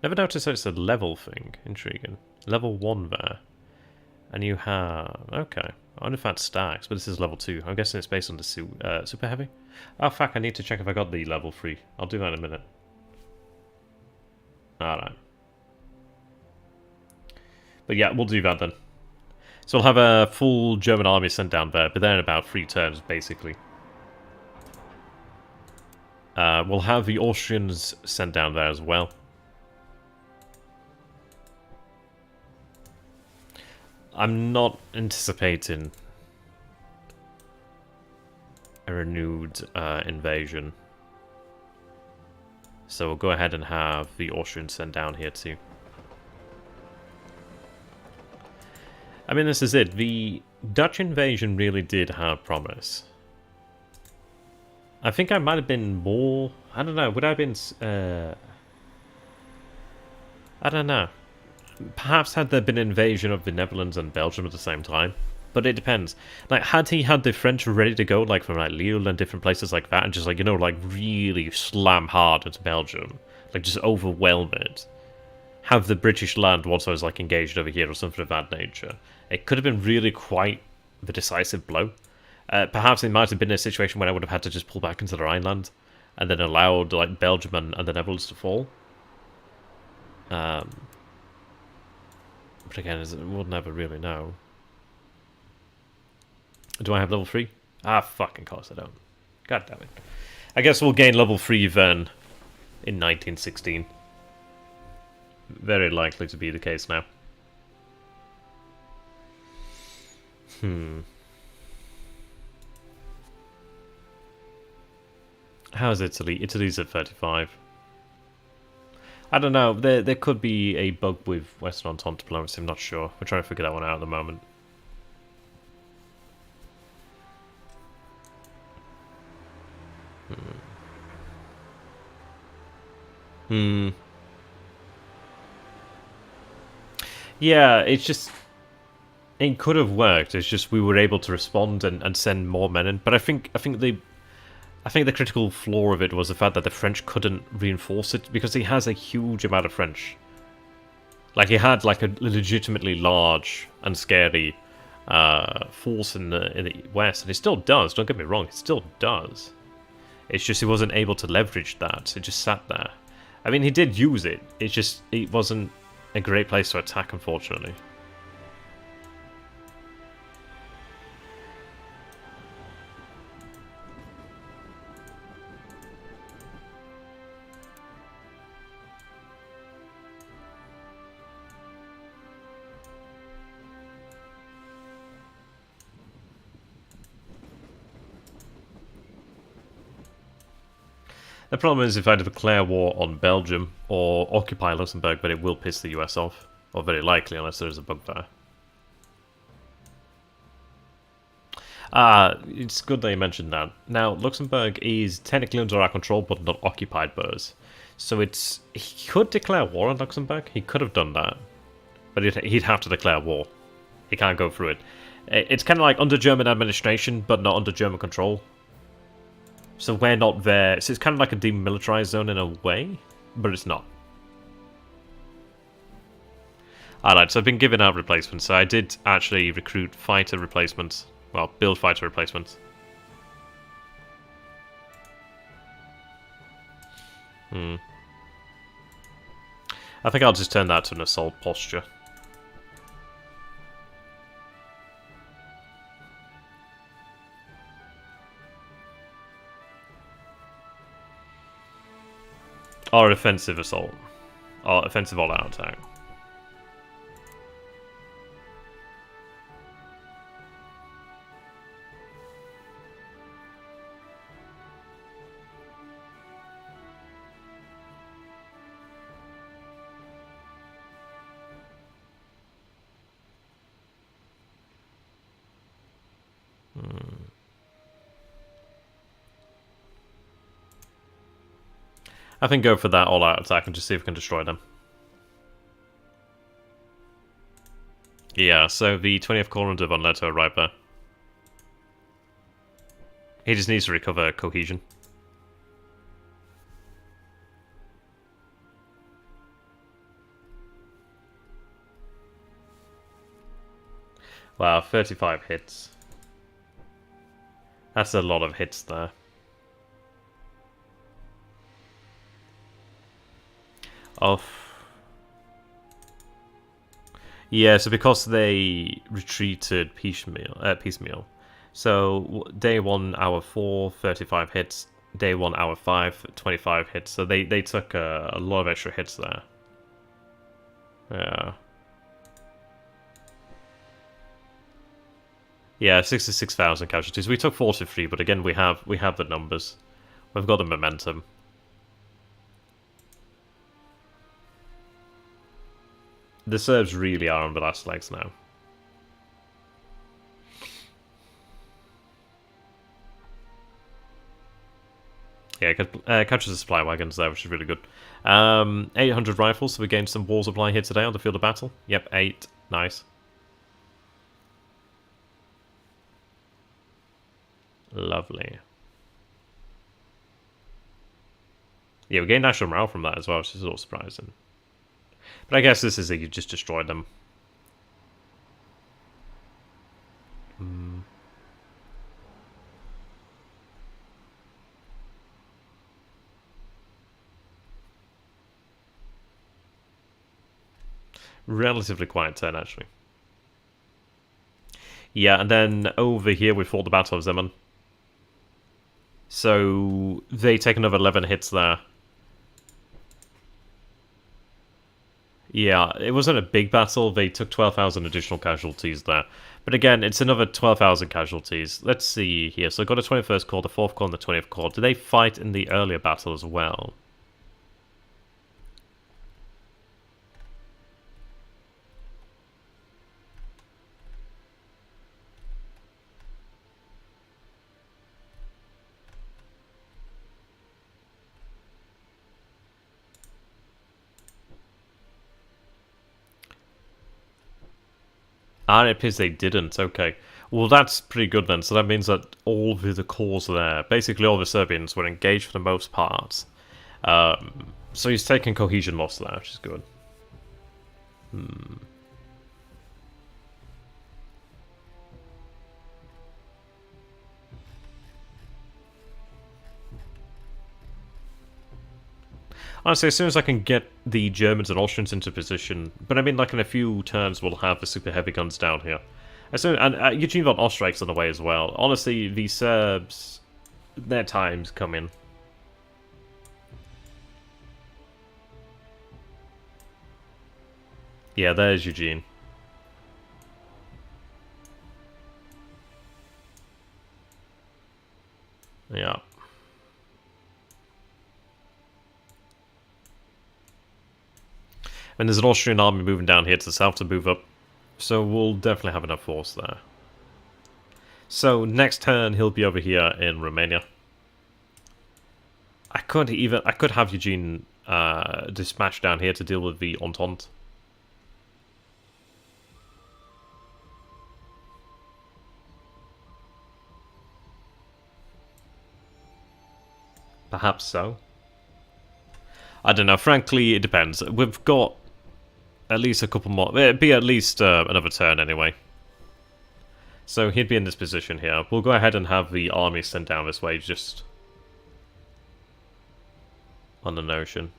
Never noticed that it's a level thing. Intriguing. Level 1 there. And you have... okay. I wonder if that stacks, but this is level 2. I'm guessing it's based on the super heavy. Oh, fuck, I need to check if I got the level 3. I'll do that in a minute. Alright. But yeah, we'll do that then. So we'll have a full German army sent down there, but they're in about 3 turns, basically. We'll have the Austrians sent down there as well. I'm not anticipating a renewed invasion. So we'll go ahead and have the Austrians sent down here too. I mean, this is it. The Dutch invasion really did have promise. I think I might have been more... I don't know. Would I have been... I don't know. Perhaps had there been an invasion of the Netherlands and Belgium at the same time. But it depends. Like, had he had the French ready to go, like, from, like, Lille and different places like that, and just, like, you know, like, really slam hard into Belgium. Like, just overwhelm it. Have the British land once I was, like, engaged over here or something of that nature. It could have been really quite the decisive blow. Perhaps it might have been a situation where I would have had to just pull back into the Rhineland and then allowed, like, Belgium and the Netherlands to fall. But again, we'll never really know. Do I have level 3? Ah, fucking course I don't. God damn it. I guess we'll gain level 3 then in 1916. Very likely to be the case now. How's Italy? Italy's at 35. I don't know. There could be a bug with Western Entente diplomacy. I'm not sure. We're trying to figure that one out at the moment. Yeah, it's just... it could have worked. It's just we were able to respond and send more men in. But I think the critical flaw of it was the fact that the French couldn't reinforce it because he has a huge amount of French. Like, he had like a legitimately large and scary force in the west, and it still does. Don't get me wrong, it still does. It's just he wasn't able to leverage that. It just sat there. I mean, he did use it. It's just it wasn't a great place to attack, unfortunately. The problem is if I declare war on Belgium or occupy Luxembourg, but it will piss the US off. Or very likely, unless there's a bug there. It's good that you mentioned that. Now, Luxembourg is technically under our control, but not occupied by us. So it's... he could declare war on Luxembourg. He could have done that. But he'd have to declare war. He can't go through it. It's kind of like under German administration, but not under German control. So we're not there. So it's kind of like a demilitarized zone in a way, but it's not. Alright, so I've been giving out replacements. So I did actually recruit fighter replacements. Well, build fighter replacements. I think I'll just turn that to an assault posture. Or offensive assault. Or offensive all-out attack. I think go for that all-out attack and just see if we can destroy them. Yeah, so the 20th Corps of Von Leto right there. He just needs to recover cohesion. Wow, 35 hits. That's a lot of hits there. Yeah, so because they retreated piecemeal. So day 1, hour 4, 35 hits. Day 1, hour 5, 25 hits. So they took a lot of extra hits there. Yeah. Yeah, 66,000 casualties. We took 43, but again, we have the numbers. We've got the momentum. The Serbs really are on the last legs now. Yeah, catches the supply wagons there, which is really good. 800 rifles, so we gained some war supply here today on the field of battle. Yep, 8. Nice. Lovely. Yeah, we gained national morale from that as well, which is a little surprising. But I guess this is that you just destroyed them. Relatively quiet turn, actually. Yeah, and then over here we fought the Battle of Zemun. So they take another 11 hits there. Yeah, it wasn't a big battle. They took 12,000 additional casualties there. But again, it's another 12,000 casualties. Let's see here. So I got a 21st Corps, the 4th Corps, and the 20th Corps. Did they fight in the earlier battle as well? Ah, it appears they didn't. Okay. Well, that's pretty good then. So that means that all of the corps there, basically all the Serbians, were engaged for the most part. So he's taking cohesion loss there, which is good. Honestly, as soon as I can get the Germans and Austrians into position, but I mean, like in a few turns, we'll have the super heavy guns down here. And Eugene von Ostreich's on the way as well. Honestly, the Serbs, their time's coming. Yeah, there's Eugene. Yeah. And there's an Austrian army moving down here to the south to move up. So we'll definitely have enough force there. So next turn he'll be over here in Romania. I could have Eugene dispatched down here to deal with the Entente. Perhaps so. I don't know. Frankly, it depends. We've got at least a couple more. It'd be at least another turn anyway. So he'd be in this position here. We'll go ahead and have the army sent down this way, just on the notion.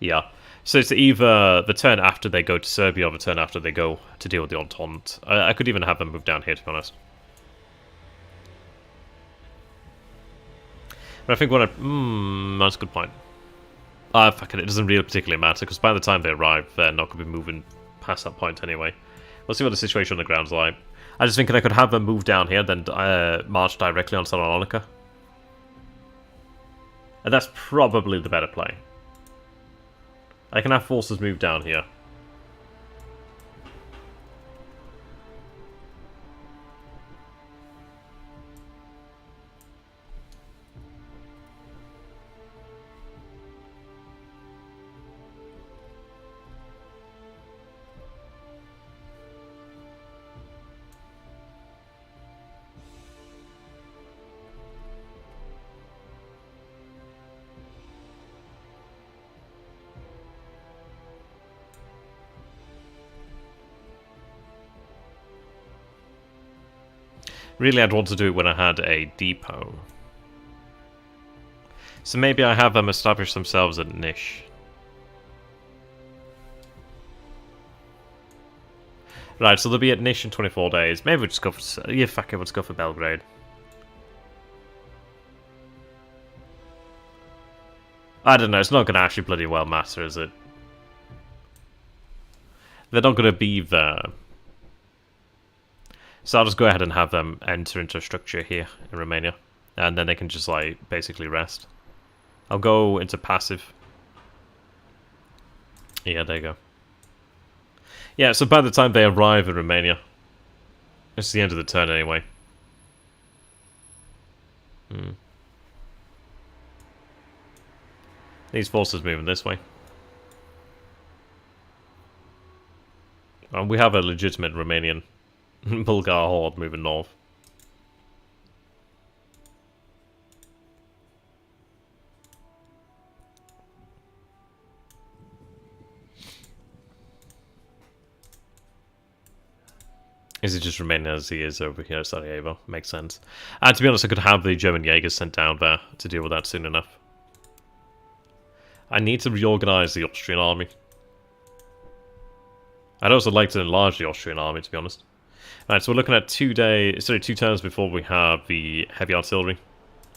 Yeah. So it's either the turn after they go to Serbia or the turn after they go to deal with the Entente. I could even have them move down here, to be honest. But I think what that's a good point. Fuck it doesn't really particularly matter, because by the time they arrive, they're not going to be moving past that point anyway. We'll see what the situation on the ground's like. I just think I could have them move down here, then march directly on Salonika. And that's probably the better play. I can have forces move down here. Really, I'd want to do it when I had a depot. So maybe I have them establish themselves at Nish. Right, so they'll be at Nish in 24 days. Maybe we'll just go for... Yeah, fuck it, let's go for Belgrade. I don't know, it's not going to actually bloody well matter, is it? They're not going to be there. So I'll just go ahead and have them enter into a structure here in Romania. And then they can just, like, basically rest. I'll go into passive. Yeah, there you go. Yeah, so by the time they arrive in Romania, it's the end of the turn anyway. These forces moving this way. And we have a legitimate Romanian Bulgar horde moving north. Is it just remaining as he is over here at Sarajevo? Makes sense. And to be honest, I could have the German Jaegers sent down there to deal with that soon enough. I need to reorganize the Austrian army. I'd also like to enlarge the Austrian army, to be honest. Alright, so we're looking at 2 turns before we have the heavy artillery.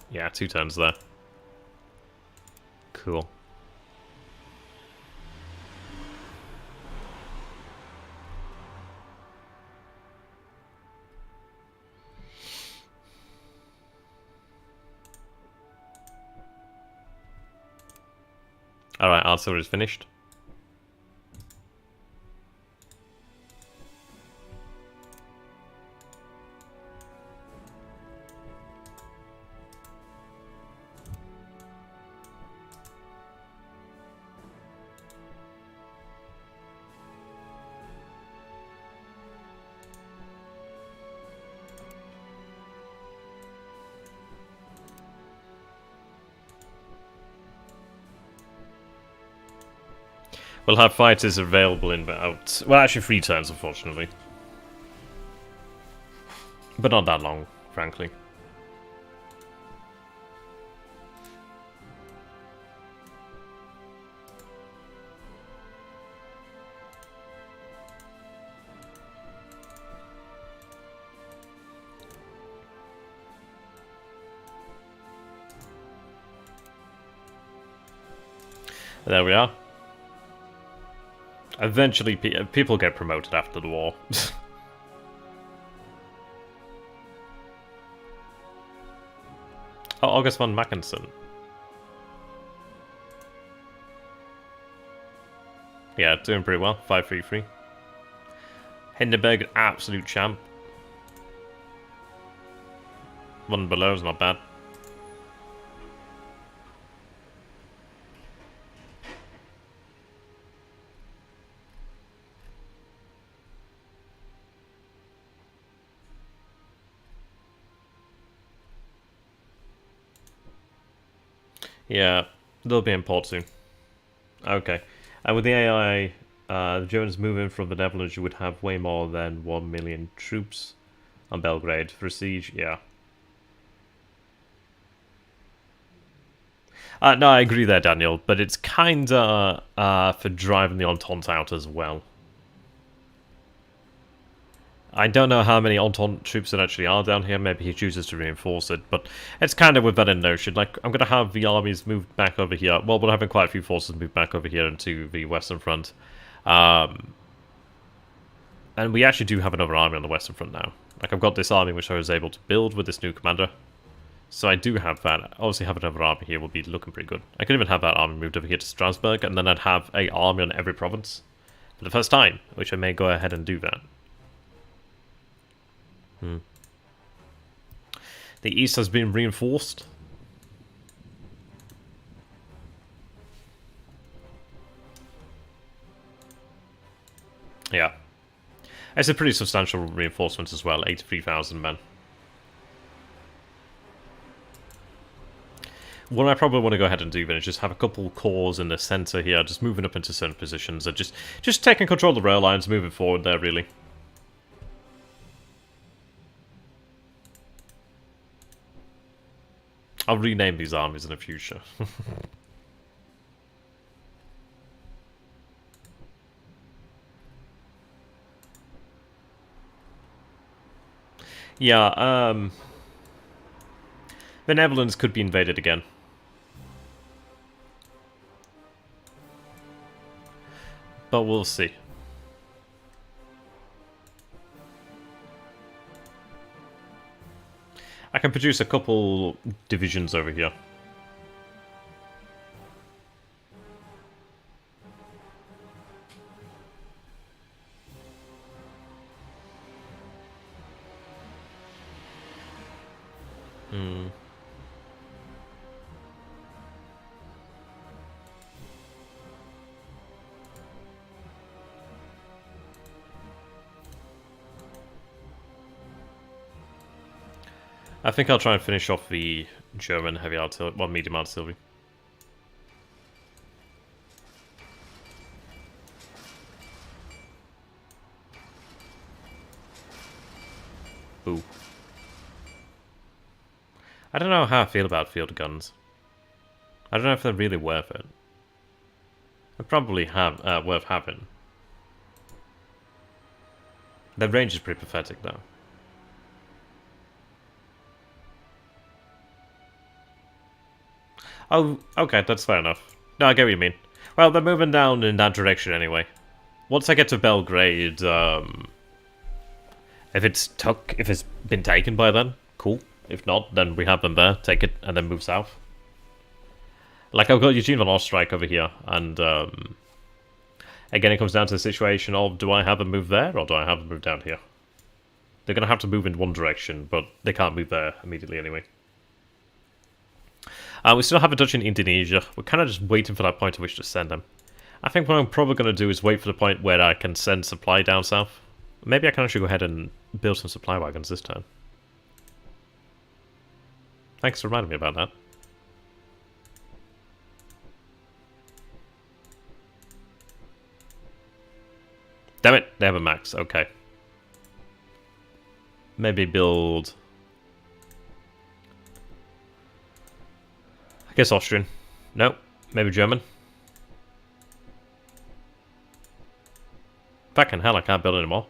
Yeah, 2 turns there. Cool. Alright, artillery is finished. We'll have fighters available in about... Well, actually 3 turns, unfortunately. But not that long, frankly. There we are. Eventually, people get promoted after the war. Oh, August von Mackensen. Yeah, doing pretty well. 533. Hindenburg, absolute champ. 1 below is not bad. Yeah, they'll be in port soon. Okay. And with the AI The Germans move in from the Netherlands, you would have way more than 1 million troops on Belgrade for a siege. Yeah. No, I agree there, Daniel, but it's kinda for driving the Entente out as well. I don't know how many Entente troops there actually are down here. Maybe he chooses to reinforce it, but it's kind of with that in notion. Like, I'm going to have the armies moved back over here. Well, we're having quite a few forces moved back over here into the Western Front. And we actually do have another army on the Western Front now. Like, I've got this army which I was able to build with this new commander. So I do have that. Obviously, having another army here will be looking pretty good. I could even have that army moved over here to Strasbourg, and then I'd have an army on every province for the first time, which I may go ahead and do that. The east has been reinforced. Yeah. It's a pretty substantial reinforcement as well, 83,000 men. What I probably want to go ahead and do then is just have a couple corps in the centre here, just moving up into certain positions, and just taking control of the rail lines, moving forward there, really. I'll rename these armies in the future. Yeah, the Netherlands could be invaded again. But we'll see. I can produce a couple divisions over here. I think I'll try and finish off the German heavy artillery, well, medium artillery. Boo. I don't know how I feel about field guns. I don't know if they're really worth it. They're probably worth having. Their range is pretty pathetic, though. Oh, okay, that's fair enough. No, I get what you mean. Well, they're moving down in that direction anyway. Once I get to Belgrade, if it's been taken by then, cool. If not, then we have them there, take it, and then move south. Like, I've got Eugene von Ostrike over here, and again, it comes down to the situation of, do I have them move there, or do I have them move down here? They're going to have to move in one direction, but they can't move there immediately anyway. We still have a Dutch in Indonesia. We're kind of just waiting for that point at which to send them. I think what I'm probably going to do is wait for the point where I can send supply down south. Maybe I can actually go ahead and build some supply wagons this time. Thanks for reminding me about that. Damn it, they have a max, okay. Maybe build... I guess Austrian. No, maybe German. Fucking hell, I can't build anymore.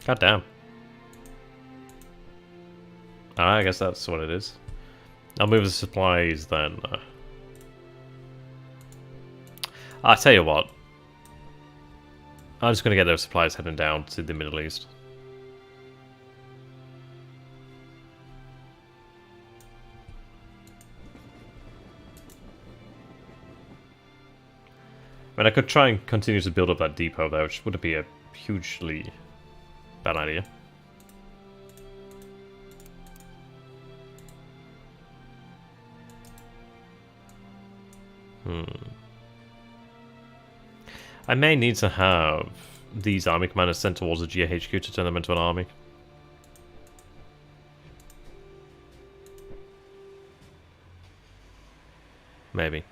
God damn. I guess that's what it is. I'll move the supplies then. I'll tell you what. I'm just going to get those supplies heading down to the Middle East. I mean, I could try and continue to build up that depot there, which wouldn't be a hugely bad idea. I may need to have these army commanders sent towards the GHQ to turn them into an army. Maybe.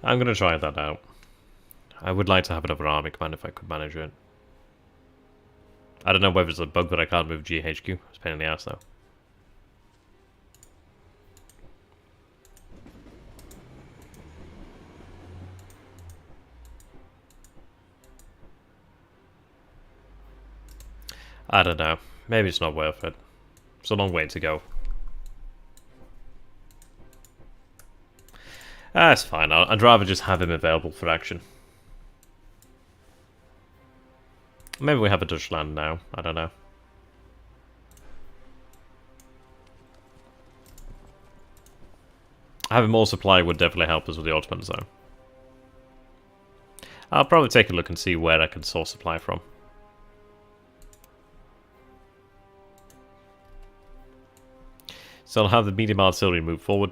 I'm going to try that out. I would like to have another army command if I could manage it. I don't know whether it's a bug that I can't move GHQ. It's a pain in the ass though. I don't know. Maybe it's not worth it. It's a long way to go. That's fine. I'd rather just have him available for action. Maybe we have a Dutch land now. I don't know. Having more supply would definitely help us with the Ottomans, though. I'll probably take a look and see where I can source supply from. So I'll have the medium artillery move forward.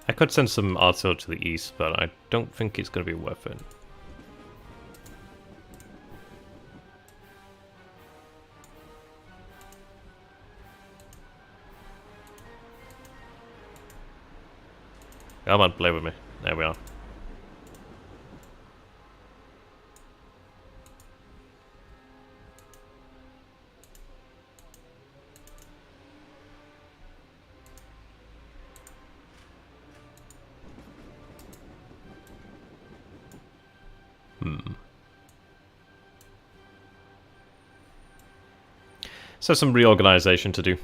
I could send some artillery to the east, but I don't think it's going to be worth it. Come on, play with me. There we are. So some reorganization to do.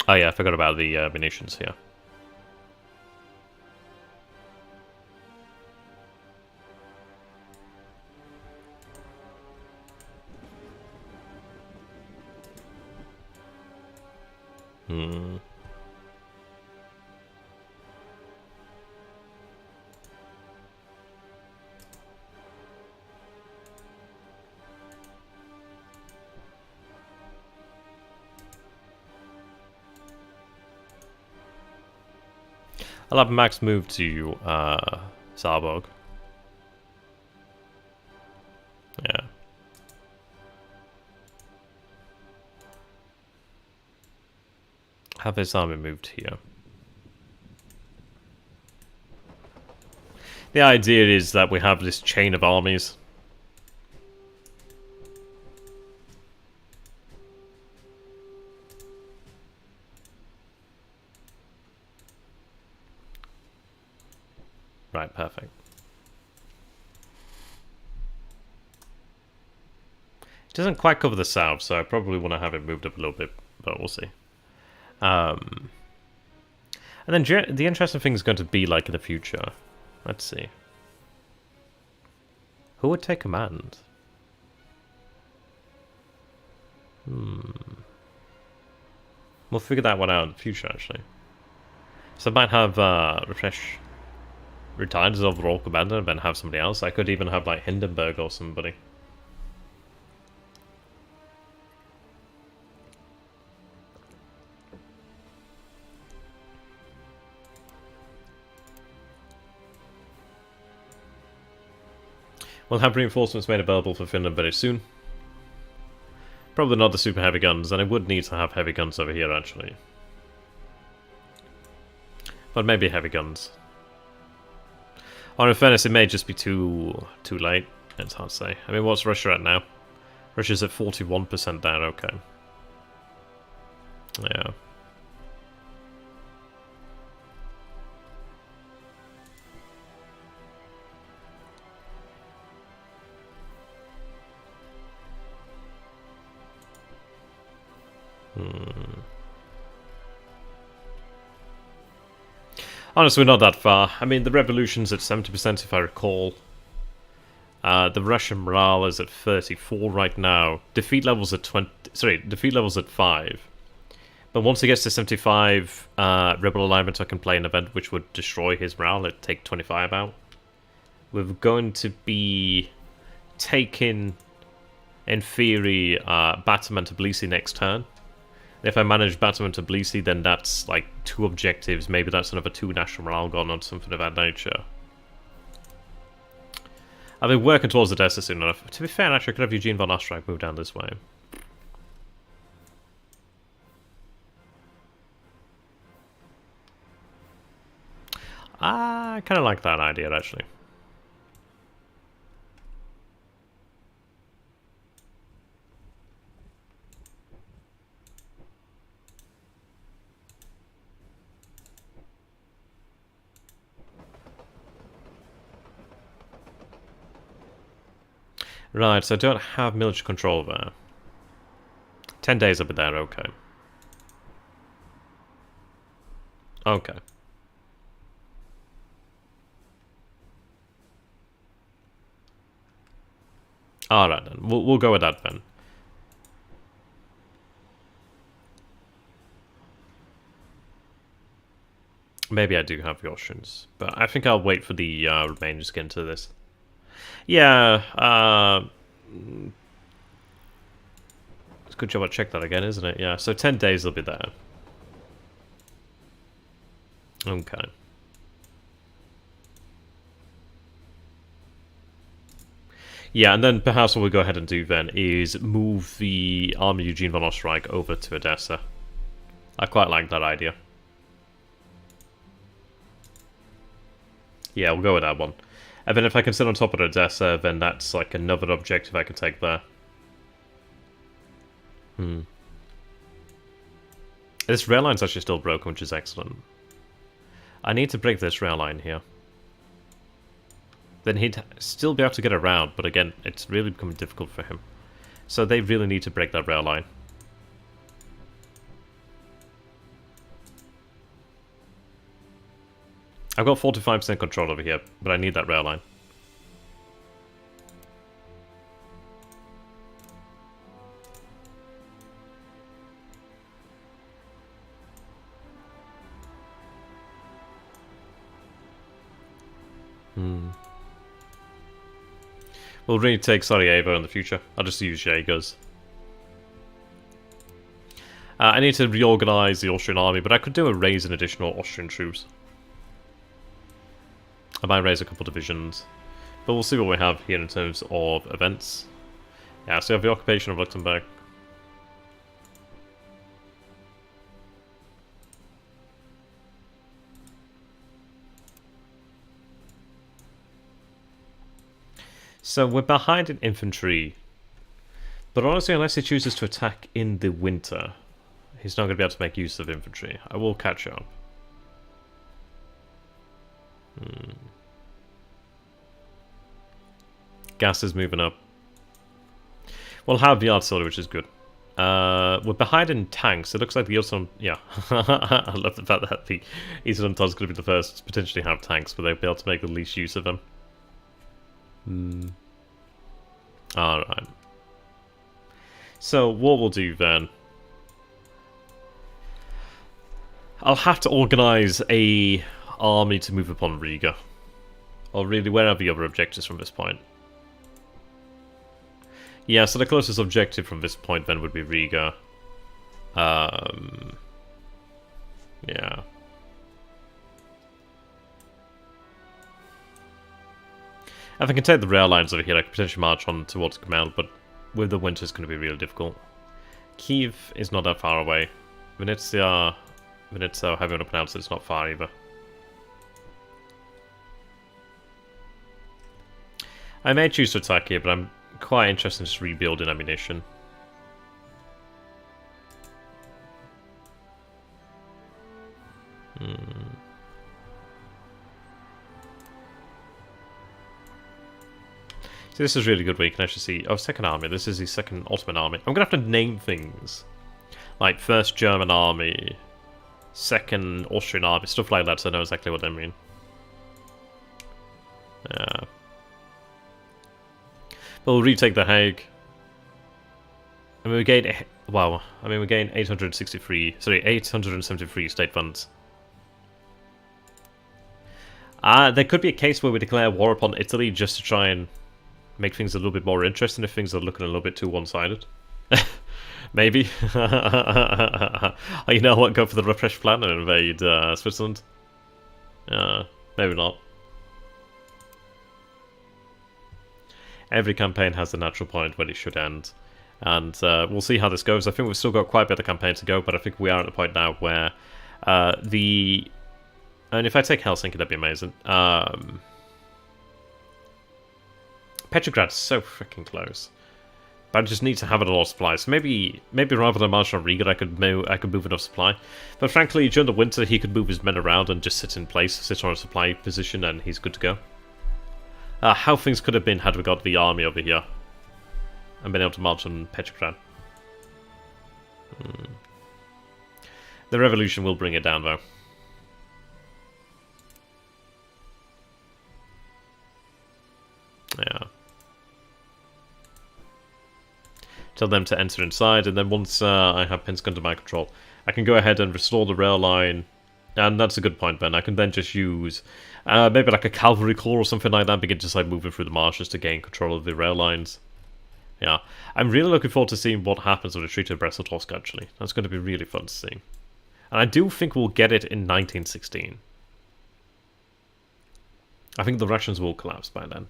Oh yeah, I forgot about the munitions here. I'll have Max move to Saarburg. Yeah. Have his army moved here. The idea is that we have this chain of armies. Right, perfect. It doesn't quite cover the south, so I probably want to have it moved up a little bit, but we'll see. And then the interesting thing is going to be like in the future. Let's see. Who would take command? We'll figure that one out in the future, actually. So I might have refresh retired as overall commander and then have somebody else. I could even have like Hindenburg or somebody. We'll have reinforcements made available for Finland very soon. Probably not the super heavy guns, and I would need to have heavy guns over here actually. But maybe heavy guns. Or in fairness, it may just be too late. It's hard to say. I mean, what's Russia at now? Russia's at 41% down, okay. Yeah. Honestly, we're not that far. I mean, the revolution's at 70% if I recall. The Russian morale is at 34 right now. Defeat level's at 20. Sorry, defeat level's at 5. But once he gets to 75 rebel alignment, I can play an event which would destroy his morale. It'd take 25 out. We're going to be taking, in theory, Batum and Tbilisi next turn. And if I manage Batum and Tbilisi, then that's like 2 objectives. Maybe that's another 2 national morale gone on something of that nature. I've been working towards Odessa soon enough. To be fair, actually, I could have Eugene von Osterreich move down this way. I kind of like that idea, actually. Right, so I don't have military control there. 10 days I'll be there, okay. Okay. Alright then, we'll go with that then. Maybe I do have the options, but I think I'll wait for the Romanians to get into this. Yeah, it's a good job I checked that again, isn't it? Yeah, so 10 days they'll be there. Okay. Yeah, and then perhaps what we'll go ahead and do then is move the army Eugene von Osterreich over to Odessa. I quite like that idea. Yeah, we'll go with that one. And then if I can sit on top of Odessa, then that's like another objective I can take there. This rail line's actually still broken, which is excellent. I need to break this rail line here. Then he'd still be able to get around, but again, it's really becoming difficult for him. So they really need to break that rail line. I've got 45% control over here, but I need that rail line. We'll really take Sarajevo in the future. I'll just use Jaegers. I need to reorganize the Austrian army, but I could do a raise in additional Austrian troops. I might raise a couple divisions, but we'll see what we have here in terms of events. Yeah, so we have the occupation of Luxembourg. So we're behind in infantry, but honestly, unless he chooses to attack in the winter, he's not going to be able to make use of infantry. I will catch up. Gas is moving up. We'll have the artillery, which is good. We're behind in tanks. It looks like the Eastern... Yeah. I love the fact that the Eastern Entente is going to be the first to potentially have tanks, but they'll be able to make the least use of them. Alright. So, what we'll do then... I'll have to organise a army to move upon Riga. Or really, where are the other objectives from this point? Yeah, so the closest objective from this point then would be Riga. Yeah. If I can take the rail lines over here, I could potentially march on towards Kamel, but with the winter it's going to be really difficult. Kiev is not that far away. Vinnytsia, however you want to pronounce it, it's not far either. I may choose to attack here, but I'm quite interested in just rebuilding ammunition. See, this is really good where you can actually see... Oh, second army. This is the second Ottoman army. I'm going to have to name things. Like, 1st German Army, 2nd Austrian Army, stuff like that, so I know exactly what I mean. Yeah. But we'll retake The Hague. I mean, we gain... Wow. I mean, we gain 873 state funds. There could be a case where we declare war upon Italy just to try and make things a little bit more interesting if things are looking a little bit too one-sided. Maybe. You know what? Go for the repression plan and invade Switzerland. Maybe not. Every campaign has a natural point where it should end. And we'll see how this goes. I think we've still got quite a bit of campaign to go, but I think we are at a point now where and if I take Helsinki, that'd be amazing. Petrograd's so freaking close. But I just need to have it a lot of supplies. So maybe rather than march on Riga, I could move enough supply. But frankly, during the winter, he could move his men around and just sit in place, sit on a supply position, and he's good to go. How things could have been had we got the army over here and been able to march on Petrograd. The revolution will bring it down, though. Yeah. Tell them to enter inside, and then once I have Pinsk under my control, I can go ahead and restore the rail line. And that's a good point, Ben. I can then just use maybe like a cavalry corps or something like that, begin just like moving through the marshes to gain control of the rail lines. Yeah, I'm really looking forward to seeing what happens with the Treaty of Brest-Litovsk, actually. That's going to be really fun to see. And I do think we'll get it in 1916. I think the Russians will collapse by then.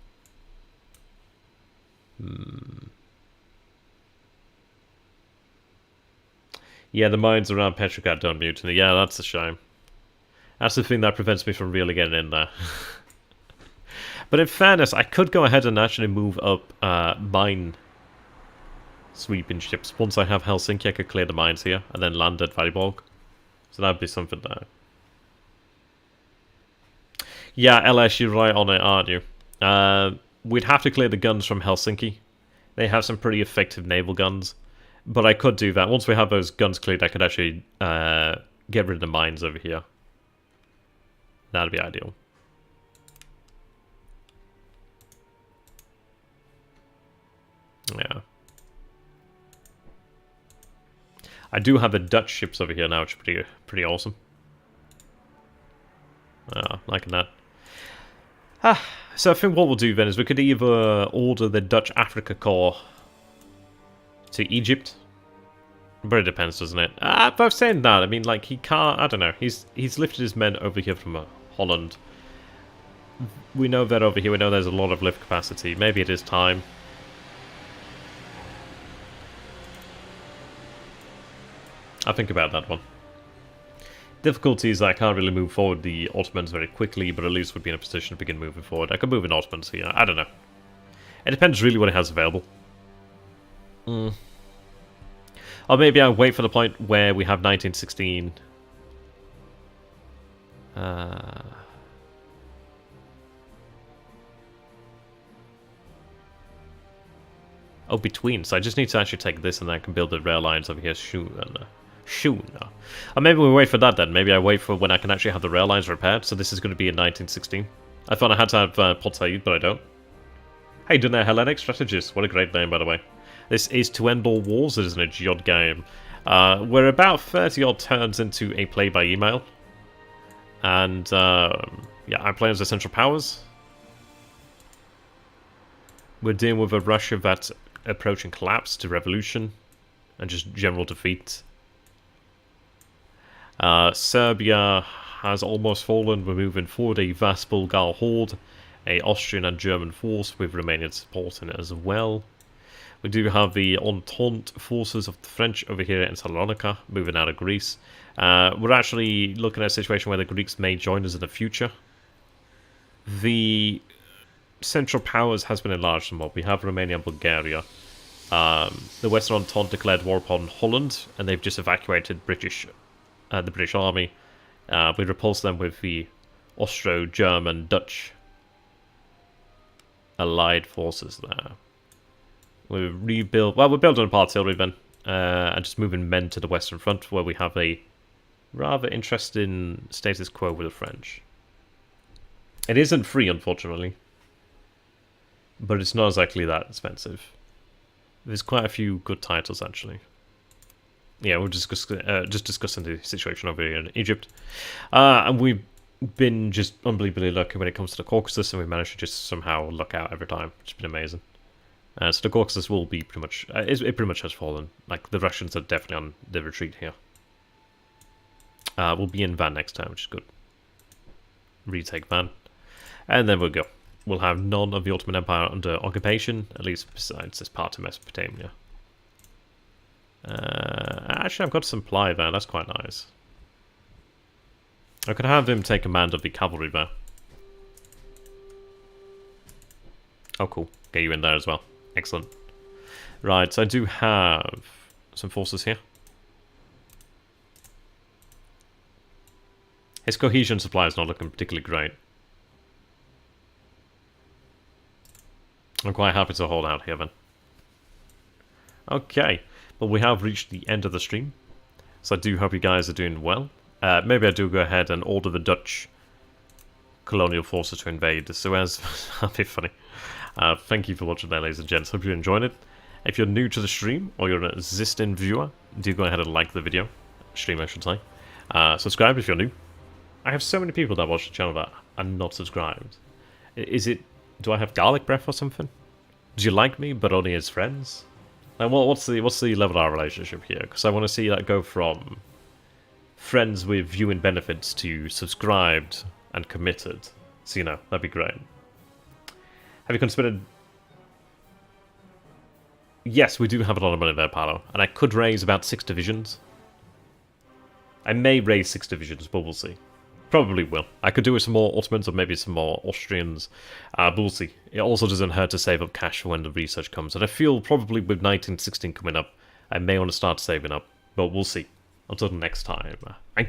Yeah, the mines around Petrograd don't mutiny. Yeah, that's a shame. That's the thing that prevents me from really getting in there. But in fairness, I could go ahead and actually move up mine sweeping ships. Once I have Helsinki, I could clear the mines here and then land at Valborg. So that'd be something there. Yeah, LS, you're right on it, aren't you? We'd have to clear the guns from Helsinki. They have some pretty effective naval guns. But I could do that. Once we have those guns cleared, I could actually get rid of the mines over here. That'd be ideal. Yeah. I do have the Dutch ships over here now, which is pretty awesome. Liking that. So I think what we'll do then is we could either order the Dutch Africa Corps to Egypt. But it depends, doesn't it? But saying that, I mean, like, he can't... I don't know. He's lifted his men over here from Holland. We know that over here. We know there's a lot of lift capacity. Maybe it is time. I'll think about that one. Difficulty is that I can't really move forward the Ottomans very quickly, but at least would be in a position to begin moving forward. I could move in Ottomans here. I don't know. It depends really what it has available. Or maybe I'll wait for the point where we have 1916. Oh, between. So I just need to actually take this and then I can build the rail lines over here soon. Or maybe we wait for that then. Maybe I wait for when I can actually have the rail lines repaired. So this is going to be in 1916. I thought I had to have Port Said, but I don't. Hey, doing there, Hellenic Strategist. What a great name, by the way. This is To End All Wars. It is an AGEOD game. We're about 30-odd turns into a play by email. And, yeah, I'm playing as the Central Powers. We're dealing with a Russia that's approaching collapse to revolution. And just general defeat. Serbia has almost fallen. We're moving forward a vast Bulgar horde. A Austrian and German force with Romanian support in it as well. We do have the Entente forces of the French over here in Salonika, moving out of Greece. We're actually looking at a situation where the Greeks may join us in the future. The Central Powers has been enlarged somewhat. We have Romania and Bulgaria. The Western Entente declared war upon Holland, and they've just evacuated the British Army. We repulsed them with the Austro-German, Dutch allied forces there. We rebuild. Well, we're building a artillery then. and just moving men to the Western Front, where we have a rather interesting status quo with the French. It isn't free, unfortunately, but it's not exactly that expensive. There's quite a few good titles, actually. Yeah, we're just discussing the situation over here in Egypt. And we've been just unbelievably lucky when it comes to the Caucasus, and we managed to just somehow luck out every time, which has been amazing. So the Caucasus will be pretty much... it pretty much has fallen. Like, the Russians are definitely on the retreat here. We'll be in Van next time, which is good. Retake Van. And then we'll go. We'll have none of the Ottoman Empire under occupation, at least besides this part of Mesopotamia. Actually, I've got supply there. That's quite nice. I could have him take command of the cavalry there. Oh, cool. Get you in there as well. Excellent. Right, so I do have some forces here. His cohesion supply is not looking particularly great. I'm quite happy to hold out here then. Okay, well we have reached the end of the stream. So I do hope you guys are doing well. Maybe I do go ahead and order the Dutch colonial forces to invade the Suez. That'd be funny. Thank you for watching there, ladies and gents. Hope you enjoyed it. If you're new to the stream, or you're an existing viewer, do go ahead and like the video. Stream, I should say. Subscribe if you're new. I have so many people that watch the channel that are not subscribed. Is it... do I have garlic breath or something? Do you like me, but only as friends? Like, what's the level of our relationship here? Because I want to see that go from friends with viewing benefits to subscribed and committed. So, you know, that'd be great. Have you considered... Yes, we do have a lot of money there, Paolo. And I could raise about 6 divisions. I may raise 6 divisions, but we'll see. Probably will. I could do with some more Ottomans or maybe some more Austrians. But we'll see. It also doesn't hurt to save up cash for when the research comes. And I feel probably with 1916 coming up, I may want to start saving up. But we'll see. Until next time. Thank you.